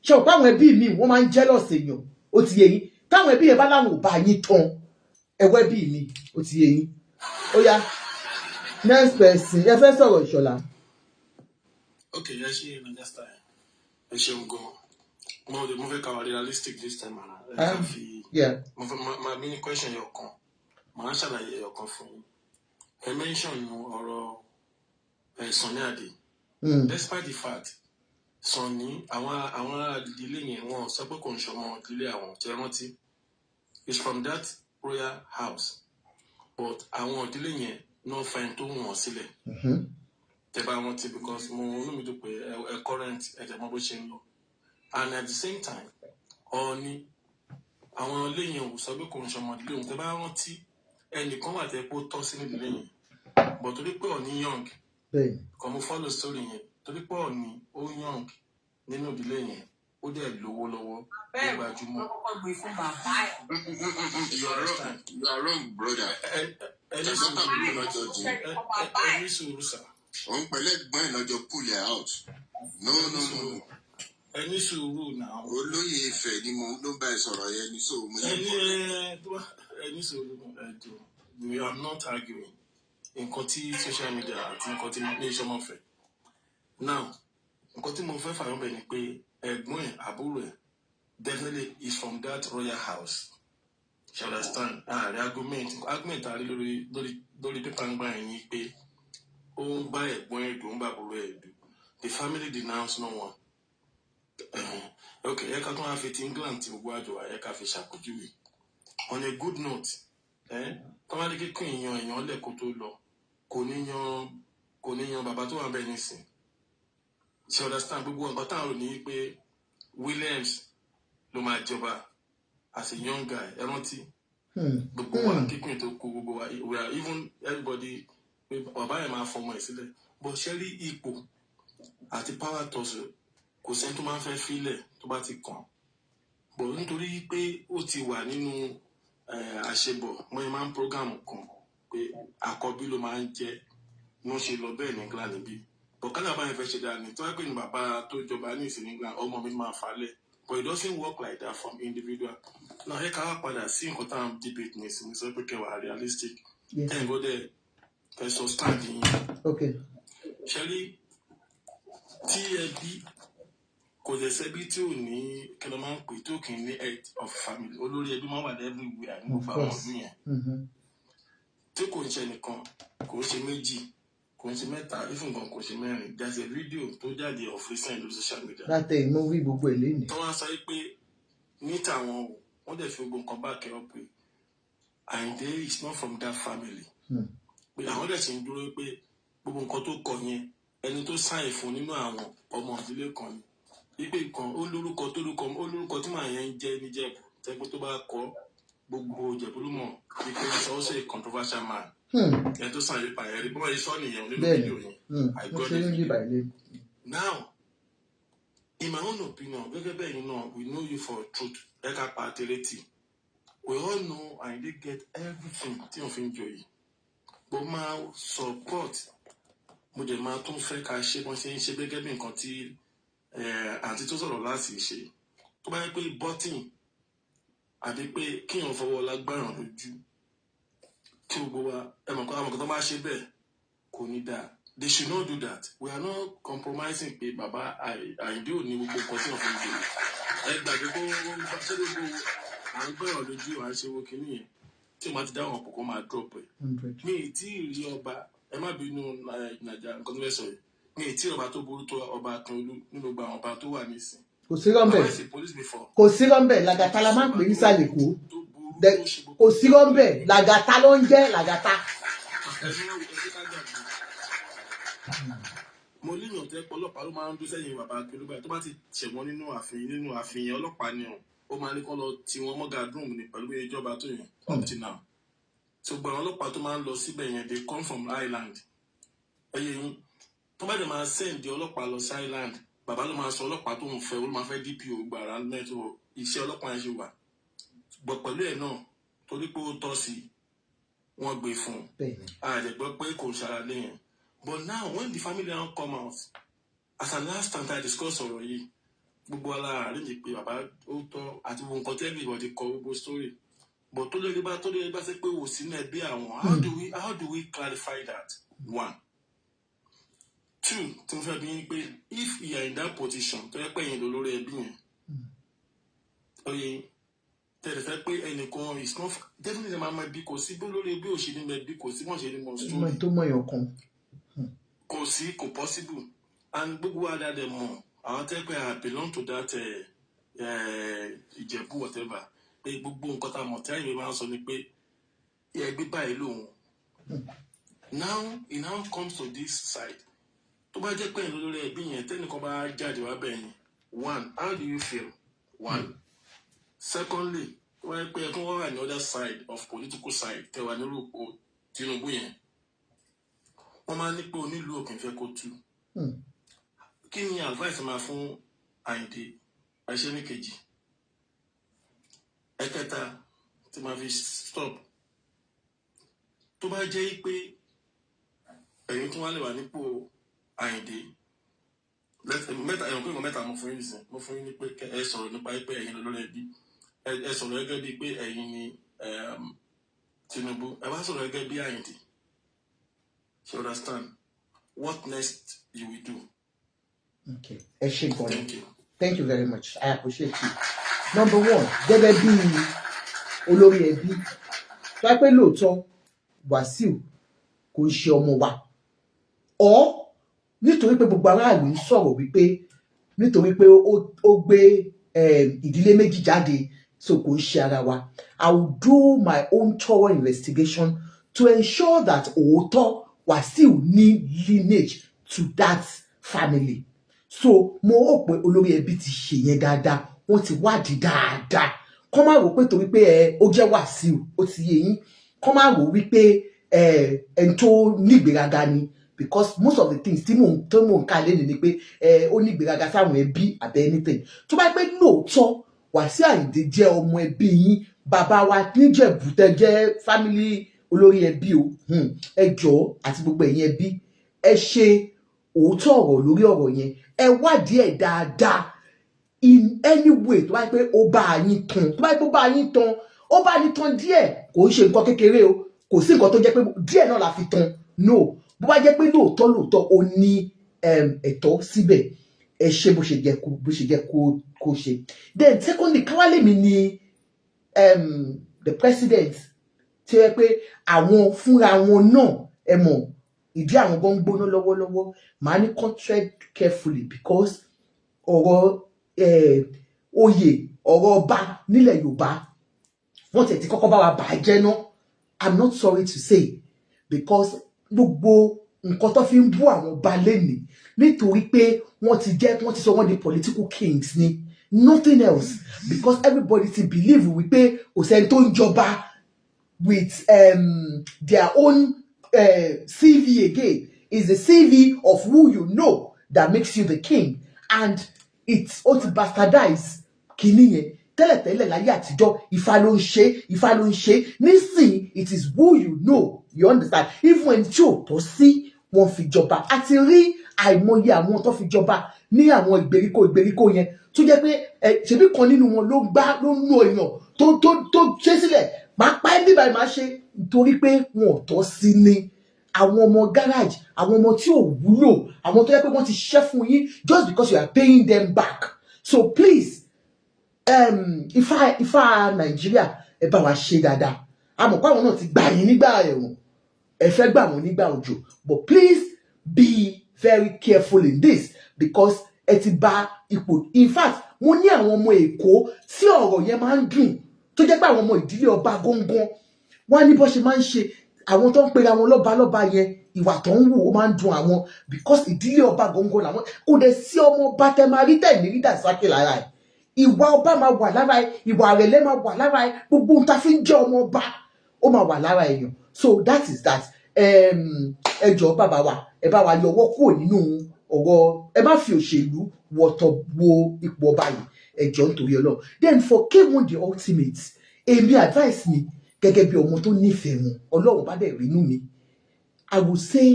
[SPEAKER 4] ṣe ò bá àwọn ẹbí mi wọ́n máa ń jealous èèyàn. Ó ti yé yín. Táwọn ẹbí yẹn bá láwọn ò bá yín tán, ẹ̀wọ́ ẹbí mi, ó ti yé yín. Ó yá. Next person, ẹ fẹ́ sọ̀rọ̀ Ìṣọ̀lá.
[SPEAKER 1] Okay, ẹ ṣe understand. Ẹ ṣeun gan. Mo fẹ́ ká realistic this time around.
[SPEAKER 4] Yeah.
[SPEAKER 1] My mini question yẹn kan. Màá ṣàlàyé ẹyọ kan fún yín. Ẹ mention ọ̀rọ̀ Sunny Adé. Despite the fact Sunny àwọn ìdílé yẹn wọ́n sọ pé kò ń ṣọmọ ìdílé àwọn tí ẹ rántí. It's from that royal house. But àwọn ìdílé yẹn náà fa ẹni tó wọ̀n sílẹ̀. Tẹ́ bá rántí because mo inú mi dùn pé ẹ current ẹ̀jẹ̀ mọ́ bó ṣe ń lọ. And at the same time, Ọọ̀ni àwọn ilé yẹn ò sọ pé kò ń ṣọmọ ìdílé òun. Tẹ́ bá rántí ẹnìkan wà tẹ́ pé ó tọ́ sí nídìílé yẹn. But torí pé Ọọ̀ni young, kò mo follow story yẹn. Torí pé Ọọ̀ni ó young nínú ìdílé yẹn, ó dẹ̀ lówó lọ́wọ́, ó gbajúmọ̀.
[SPEAKER 2] You are wrong, brother.
[SPEAKER 1] Ẹni sùúrù sà.
[SPEAKER 2] Òun pẹ̀lú ẹ̀gbọ́n ẹ̀ lọ́jọ́ pull it out. No.
[SPEAKER 1] Ẹni sùúrù náà.
[SPEAKER 2] Olóyè Ifẹ̀ ni mo ló bá ẹ sọ̀rọ̀ yẹn ní so mo yẹ
[SPEAKER 1] kọ́. Ẹni sùúrù ẹ̀dùn. We are not arguing. Nǹkan tí social media àti nǹkan tí mo ní iṣẹ́ mọ̀ fẹ́. Now, nǹkan tí mo fẹ́ fàyọ̀ bẹ̀ ni pé ẹ̀gbọ́n ẹ̀ àbúrò ẹ̀ definitely is from that royal house. You understand? The argument are lórí paper ń gbà yẹn ni pé ó ń bá ẹ̀gbọ́n ẹ̀dùn ó ń bá àbúrò ẹ̀dùn. The family denounce no one. Okay, ẹ ká tún wá fi ti England tí gbogbo àjọ wa ẹ ká fi ṣàpèjúwe. On a good note, tọ́wádé kíkún èèyàn lẹ́kọ̀ọ́ tó lọ kò ní yan bàbá tó wà bẹ́ẹ̀ nísìn. Ṣé understand gbogbo nǹkan táwọn ò ní pé Williams ló máa jọba as a young guy ẹ rántí gbogbo wa kíkún ètò kó gbogbo wa we are even everybody bàbá yẹn máa fọmọ ẹ̀ sílẹ̀ but ṣe rí ipò àti power tussle kò sẹ́ni tó máa ń fẹ́ fílẹ̀ tó bá ti kàn but nítorí pé ó ti wà nínú àṣebọ̀ wọ́n máa ń program kan pé àkọ́bí ló máa ń jẹ́ wọ́n ṣe lọ bẹ́ẹ̀ ní England níbí but kálí àbáyẹn fẹ́ ṣe dání tó wá pé ní bàbá tó jọba ní ìsìn England ọmọ mi máa falẹ̀ but it doesn't work like that from individual. Now ẹ ká wá padà sí nǹkan tá à ń debate ní ìsìn sọ pé kẹwàá realistic ẹ̀ ń gbọ́dẹ̀ kẹsàn stand yín. ṣe rí tí ẹbí kò lè ṣẹbí tí ò ní kí ló máa ń pè tó kì í ní head of family olórí ẹbí máa wà everywhere ní gbogbo àwọn ọdún yẹn tí kò ń ṣe nìkan kò ń ṣe méjì kò ń ṣe mẹ́ta ìfúngan kò ṣe mẹ́rin there's a video tó jáde of recent lórí social media.
[SPEAKER 4] láti inú wí gbogbo ẹ̀ lẹ́nu.
[SPEAKER 1] tó wá sọ pé ní tàwọn wọ́n dẹ̀ fi gbogbo nǹkan bá kẹ́rọ pé Ayinde is not from that family. pé àwọn dẹ̀ ṣe ń dúró pé gbogbo nǹkan tó kọ yẹn ẹni tó sáyìn fún nínú àwọn ọmọ ìdílé kan ni wípé kan ó lórúkọ tí màá yẹn ń jẹ́ níjẹ̀bù tẹ́gbẹ́ tó bá kọ́ gbogbo ìjẹ̀bù ló mọ̀ wípé it's also a controversial man. ẹni tó sáyìn nípa ẹ̀rí bọ́ọ̀ yìí sọ nìyẹn nínú fídíò yẹn I got it. Now in my own opinion gẹ́gẹ́ bẹ́ẹ̀ yìí náà we know you for truth ẹ̀ka pàtẹ́lẹ́tì we all know Ayinde get everything tí wọ́n fi ń jọ yìí but máa support mo dẹ̀ máa tún fẹ́ ká ṣe bọ́n ṣe ń ṣe gẹ́gẹ́ bí nǹkan tí àǹtí tó sọ̀rọ̀ láti ṣe tó bá yẹ pé bọ́tìn àbí pé kíyàn fọwọ́ lágbáràn lójú kí gbogbo wa ẹ̀mọ̀kan tó bá ṣe bẹ́ẹ̀ kò ní dáa they should not do that we are not compromising pé bàbá Ayinde ò ní gbogbo nǹkan tí wọ́n fi ń gbé ẹ gbàgbé kó wọ́n bá ṣe gbogbo à ń gbẹ̀ràn lójú à ń ṣe wo kínní yẹn tí wọ́n ti dáhùn ọ̀pọ̀ kó máa drop ẹ̀ mi ì tí ì rí ọba ẹ má bínú nàìjíríà nǹkan tó fẹ́ sọ yìí mi ì tí ọba tó burú tó ọba Akínolú nínú gbogbo àwọn ọba tó wà nísìn.
[SPEAKER 4] kò sí rọ́ńbẹ́ kò sí rọ́ńbẹ́ Làgàtà la máa ń pè ní sàlẹ̀ kó kò sí rọ́ńbẹ́ Làgàtà ló ń jẹ́ Làgàtà.
[SPEAKER 1] mo léèyàn tẹ́ pọ̀ ọlọ́pàá ló máa ń dún sẹ́yìn bàbá Akínolú báyìí tó bá ti ṣẹ̀wọ̀n nínú ààfin ọlọ́pàá ni ó máa ní kọ́ lọ tí wọ́n mọ́ gàdúrùm ní pẹ̀lú ìjọba tó yẹn up till now. So gbogbo àwọn ọlọ́pàá tó máa ń lọ síbẹ̀ yẹn they come from Ireland ẹyẹ yín tó bá dẹ̀ máa send ọlọ́pàá lọ sí Ireland bàbá ló máa sọ ọlọ́pàá tó ń fẹ́ ó máa fẹ́ DPO gbàrà mẹ́tò iṣẹ́ ọlọ́pàá yẹn ṣe wà gbọ́ pẹ̀lú ẹ̀ náà torí pé ó tọ́ sí wọ́n gbé fún un àjẹgbọ́ pé kò ṣàlàyé yẹn but now when the family now come out as an last time I discuss ọ̀rọ̀ yìí gbogbo alára àríyìn pé bàbá ó tọ́ àti gbogbo nǹkan tẹ́lẹ̀ ìbọ̀dì kọ gbogbo story but tó lè rí bá ṣe pé wò sínú ẹbí àwọn how do we clarify that one two tí mo fẹ́ bí yín pé if you are in that position tó yẹ pé ẹ̀yin ló lórí ẹbí yẹn oye tẹ̀lé fẹ́ pé ẹnìkan is not definitely máa ma bí kò sí bó lórí ẹbí òṣèlú ẹbí kò sí mọ̀ṣẹ́ ní mọ̀ story
[SPEAKER 4] tó mọ̀ yàn kan
[SPEAKER 1] kò sí kò possible and gbogbo wa dáadẹ mọ̀ àwọn tẹ́ pé I belong to that Ìjẹ̀bú whatever pé gbogbo nǹkan tá a mọ̀ tí àyè máa ń sọ ni pé ẹgbẹ́ báyìí lòun now it now comes to this side tó bá jẹ́ pé ìlú lórí ẹbí yẹn tẹ́nìkan bá jáde wá bẹ̀ yẹn one how do you feel one secondly tó bá jẹ́ pé ẹkún wọ́n wà ní other side of political side tẹ̀wá nílùú òpó Tinubu yẹn wọ́n máa ní pé onílù òkè fẹ́ kó tú kí ni advice máa fún Ayinde ẹṣẹ́ ní kejì ẹ̀kẹta tí máa fi stop tó bá jẹ́ pé ẹ̀yin tún wá lè wà nípò Ayinde mẹ́ta ẹ̀yàn pé ìwọ̀n mẹ́ta mo fún yín nìsín mo fún yín ní pé ẹ sọ̀rọ̀ nípa pé ẹ̀yin lórí ẹbí ẹ sọ̀rọ̀ gẹ́gẹ́ bíi pé ẹ̀yin ni Tinubu ẹ wá sọ̀rọ̀ gẹ́gẹ́ bí Ayinde you understand what next you will do.
[SPEAKER 4] Okay, thank you very much. I appreciate you. Number one, gẹ́gẹ́ bí olórí ẹbí tó wá pé lóòótọ́ Wasiu kò ṣe ọmọ wa ọ nítorí pé gbogbo aráàlú ń sọ̀rọ̀ wípé nítorí pé ó gbé ìdílé méjì jáde so kò ṣe ara wa. I will do my own thorough investigation to ensure that òótọ́ Wasiu ní lineage to that family. So mo rò pé olórí ẹbí ti ṣe yẹn dáadáa wọ́n ti wádìí dáadáa kọ́ máa rò pé torí pé ó jẹ́ Wasiu ó ti yé yín kọ́ máa rò wípé ẹni tó nígbéraga ni because most of the things tí mò ń kà lẹ́nu ni pé ó nígbéraga sáwọn ẹbí àbẹ́ anything tó bá pẹ́ lóòótọ́ Wasiu Ayinde jẹ́ ọmọ ẹbí yín bàbá wa níjẹ̀bú tẹ́ jẹ́ family olórí ẹbí o ẹ jọ̀ọ́ àti gbogbo ẹ̀yin ẹbí ẹ ṣe òótọ́ ọ̀rọ̀ lórí ọ̀rọ̀ yẹn ẹ wádìí ẹ̀ dáadáa in any way tó bá pẹ́ ó bá yín tán tó bá pẹ́ ó bá yín tán ó bá yín tán díẹ̀ kò ń ṣe nǹkan kékeré o kò sí nǹkan tó jẹ́ pé díẹ̀ náà la fi tán no bó bá jẹ́ pé lóòótọ́ ó ní ẹ̀tọ́ síbẹ̀ ẹ ṣe bó ṣe jẹ́ kó ṣe. Then secondly káwálé mi ni the president tí ó yẹ pé àwọn fúnra wọn náà ẹ mọ̀ ìdí àwọn gan gbóná lọ́wọ́lọ́wọ́ màá ní tread carefully because ọ̀rọ̀ oyè ọ̀rọ̀ ọba nílẹ̀ Yorùbá wọ́n tẹ̀ tí kọ́kọ́ bá wa bàjẹ́ náà I'm not sorry to say because gbogbo nǹkan tó fi ń bú àwọn ọba lẹ́nìí nítorí pé wọ́n ti sọ wọ́n di political kings ni nothing else because everybody ti believe wípé kò sẹ́ni tó ń jọba with their own CV again is the CV of who you know that makes you the king and it's ó ti bastardize kìíní yẹn tẹ́lẹ̀tẹ́lẹ̀ láyé àtijọ́ Ifá ló ń ṣe nísìn it is who you know you understand even when tí ò tọ́ sí wọn fi jọba àti rí àìmọye àwọn tó fi jọba ní àwọn ìgbèríko yẹn tó jẹ́ pé ṣebí kan nínú wọn ló ń lo èèyàn tó ṣe sílẹ̀ máa pa ẹ́ bíbá ẹ̀ máa ṣe nítorí pé wọn ò tọ́ sí ni àwọn ọmọ garage àwọn ọmọ tí ò wúlò àwọn tó yẹ pé wọ́n ti ṣiṣẹ́ fún yín just because you are paying them back so please Ifá Nàìjíríà ẹ bá wa ṣe dáadáa àmọ́ pé àwọn náà ti gbà yín nígbà ẹ̀wọ̀n ẹ fẹ́ gbà wọ́n nígbà òjò but please be very careful in this because ẹ ti bà ipò in fact mo ní àwọn ọmọ Èkó tí ọ̀rọ̀ yẹn máa ń dùn tó jẹ́ pé àwọn ọmọ ìdílé ọba góńgón wọ́n á ní bó ṣe máa ń ṣe àwọn tó ń pera wọn lọ́ba yẹn ìwà tó ń wù ó máa ń dùn àwọn because ìdílé ọba góńgón làwọn kò dẹ̀ sí ọmọ ọba tẹ́ máa rí tẹ̀ ní rí dàsákè lára ẹ̀ ìwà ọba máa wà lára ẹ̀ ìwà àrẹ̀lẹ̀ máa wà lára ẹ̀ gbogbo ohun tá a fi ń jẹ́ ọmọ ọba ó máa wà lára èèyàn so that is that ẹ jọ̀ọ́ bàbá wa ẹ bá wa yọwọ́ kúrò nínú ọ̀rọ̀ ẹ má fi òṣèlú wọ̀tọ̀ wo ipò ọba yìí ẹ jọ̀ọ́ nítorí Ọlọ́run then for K1 the ultimate èmi advice mi gẹ́gẹ́ bí ọmọ tó nífẹ̀ẹ́ wọn Ọlọ́run bá dẹ̀ rí inú mi I would say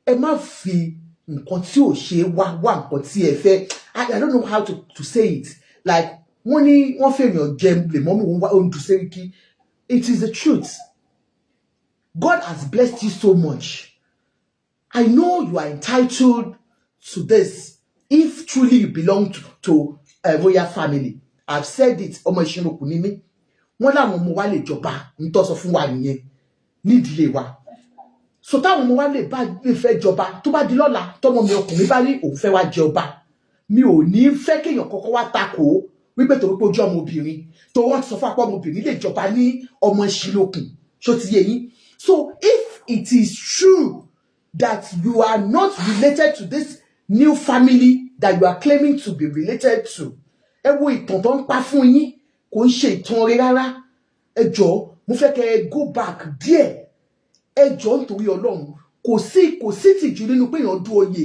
[SPEAKER 4] ẹ má fi nǹkan tí ò ṣe wá nǹkan tí ẹ fẹ́ I don't know how to say it like wọ́n ní wọ́n fẹ́yàn jẹ lèmọ́mù wọn wá oúnjẹ sẹ́ríkì it is the truth God has blessed you so much I know you are entitled to this if truly you belong to a royal family I've said it ọmọ ìṣinokù ni mí wọ́n láwọn ọmọ wa lè jọba ń tọ́ sọ fún wa nìyẹn nídìílé wa so táwọn ọmọ wa lè fẹ́ jọba tó bá di lọ́la tọ́mọ mi ọkùnrin bá ní òun fẹ́ wá jẹ ọba mi ò ní fẹ́ kéèyàn kọ́kọ́ wá takò wípé torí pé ojú ọmọbìnrin tó wọ́n ti sọ fún apá ọmọbìnrin lè jọba ní ọmọ ìṣinokùn ṣó ti yé yín so if it is true that you are not related to this new family that you are claiming to be related to ẹ wo ìtàn tó ń pa fún yín kò ń ṣe ìtàn rẹ rárá ẹ jọ̀ọ́ mo fẹ́ kẹ́ ẹ go back díẹ̀ ẹ jọ̀ọ́ nítorí Ọlọ́run kò sí tìjú nínú pé èèyàn dú oyè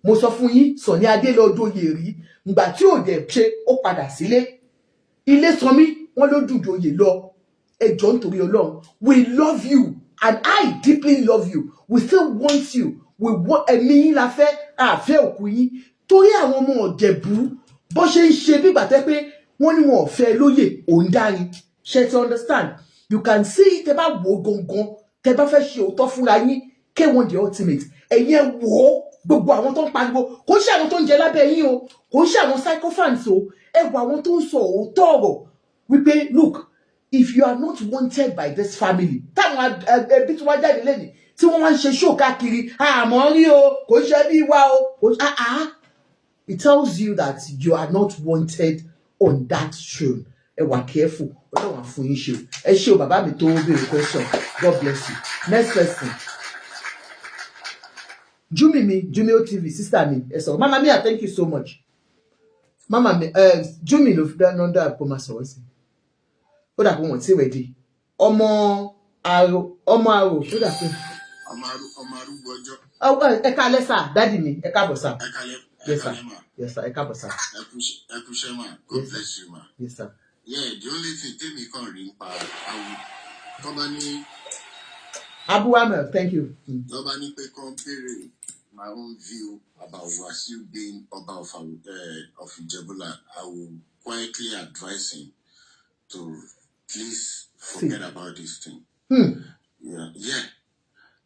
[SPEAKER 4] mo sọ fún yín Sọ̀ní Adé lọ dú oyè rí ìgbà tí ò dẹ̀ ṣe ó padà sílé ilé Sanmí wọ́n ló dùn oyè lọ ẹ jọ̀ọ́ nítorí Ọlọ́run we love you and I deeply love you we still want you we want ẹ̀mí yín la fẹ́ àfẹ́ òkú yín torí àwọn ọmọ Ìjẹ̀bú bó ṣe ń ṣe bí ìgbà tẹ́ pé wọ́n ní wọn ò fẹ́ lóyè òun dárin ṣe ti understand you can see tẹ́ bá wò gangan tẹ́ bá fẹ́ ṣe òótọ́ fúnra yín K1 the ultimate ẹ̀yin wò ó gbogbo àwọn tó ń pariwo kò ń ṣe àwọn tó ń jẹ lábẹ́ yín o kò ń ṣe àwọn sycophants o ẹ wo àwọn tó ń sọ òótọ́ ọ̀rọ̀ wípé look if you are not wanted by this family, táwọn ẹbí tí wọ́n jáde lẹ́nu tí wọ́n wá ń ṣe show káàkiri àmọ́ rí o kò ṣe bí wá o kò it tells you that you are not wanted on that throne. Ẹ wà careful. Ọlọ́run á fún yín ṣe o. Ẹ ṣé o bàbá mi tó béèrè question. God bless you. Next person. Jumi OTV, sister mi. Ẹ sọ̀rọ̀. Mama Mia, thank you so much. Mama mi, Jumi ló fi dáná dá àpò máa sọ̀rọ̀ sí. Ó dà pé wọ́n ti ready. Ọmọ àrò, ó dà pé.
[SPEAKER 2] Ọmọ arúgbó ọjọ́.
[SPEAKER 4] Ẹ káalẹ́ sà, dádì mi, ẹ káàbọ̀ sà.
[SPEAKER 2] Ẹ káalẹ́.
[SPEAKER 4] Yes, sir. Yes, sir. God
[SPEAKER 2] bless you, ma.
[SPEAKER 4] Yes, sir.
[SPEAKER 2] Yeah, the only thing take me can ring company.
[SPEAKER 4] Abu Amel, thank you.
[SPEAKER 2] Nobody can compare my own view about Wasiu being Oba of Ijebu. I will quietly advise him to please forget about this thing. Yeah.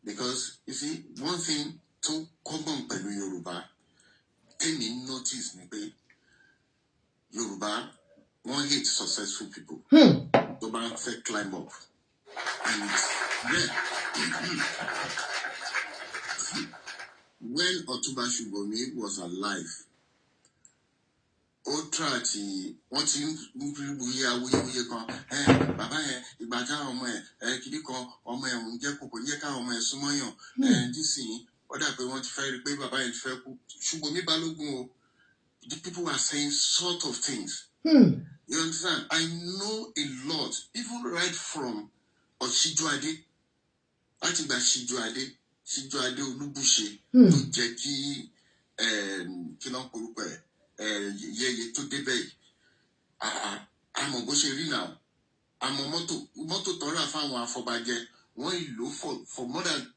[SPEAKER 2] Because you see, one thing to common pẹ̀lú Yoruba. Any notice ni pé Yorùbá wọ́n hate successful people. Tó bá ń fẹ́ climb up. And when Ọ̀túnba Ṣùbọ́mi was alive, ó try àti wọ́n ti ń rí awuyewuye kan. Bàbá yẹn ìgbà táwọn ọmọ ẹ̀ kìíní kan ọmọ ẹ̀ ń jẹ́ kòkò ní káwọn ọmọ ẹ̀ súnmọ́ yàn. Nísìnyí ó dà pé wọ́n ti fẹ́ rí pé bàbá yẹn ti fẹ́ kú. Ṣùbọ́mi Balógun o. The people are saying sort of things. You understand? I know a lot, even right from Oshijuade. I think that Shijuade Olubushi to Jackie Kinon Kurupe, ye to debate. I'm a Bosheri now. I'm a moto Tora fan for Baje. One low for more than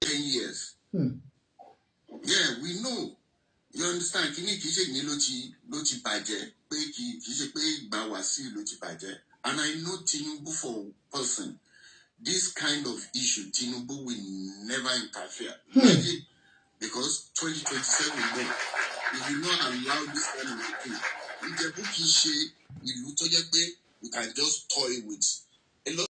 [SPEAKER 2] 10 years. Yeah, we know. You understand? Kí ni kì í ṣe ní ló ti bàjẹ́ pé kì í ṣe pé ìgbà Wasiu ló ti bàjẹ́. And I know Tinubu for person. This kind of issue, Tinubu will never interfere. Because 2027, if you not allow this kind of thing, Ijebu kì í ṣe ìlú tó jẹ́ pé we can just toy with. A lot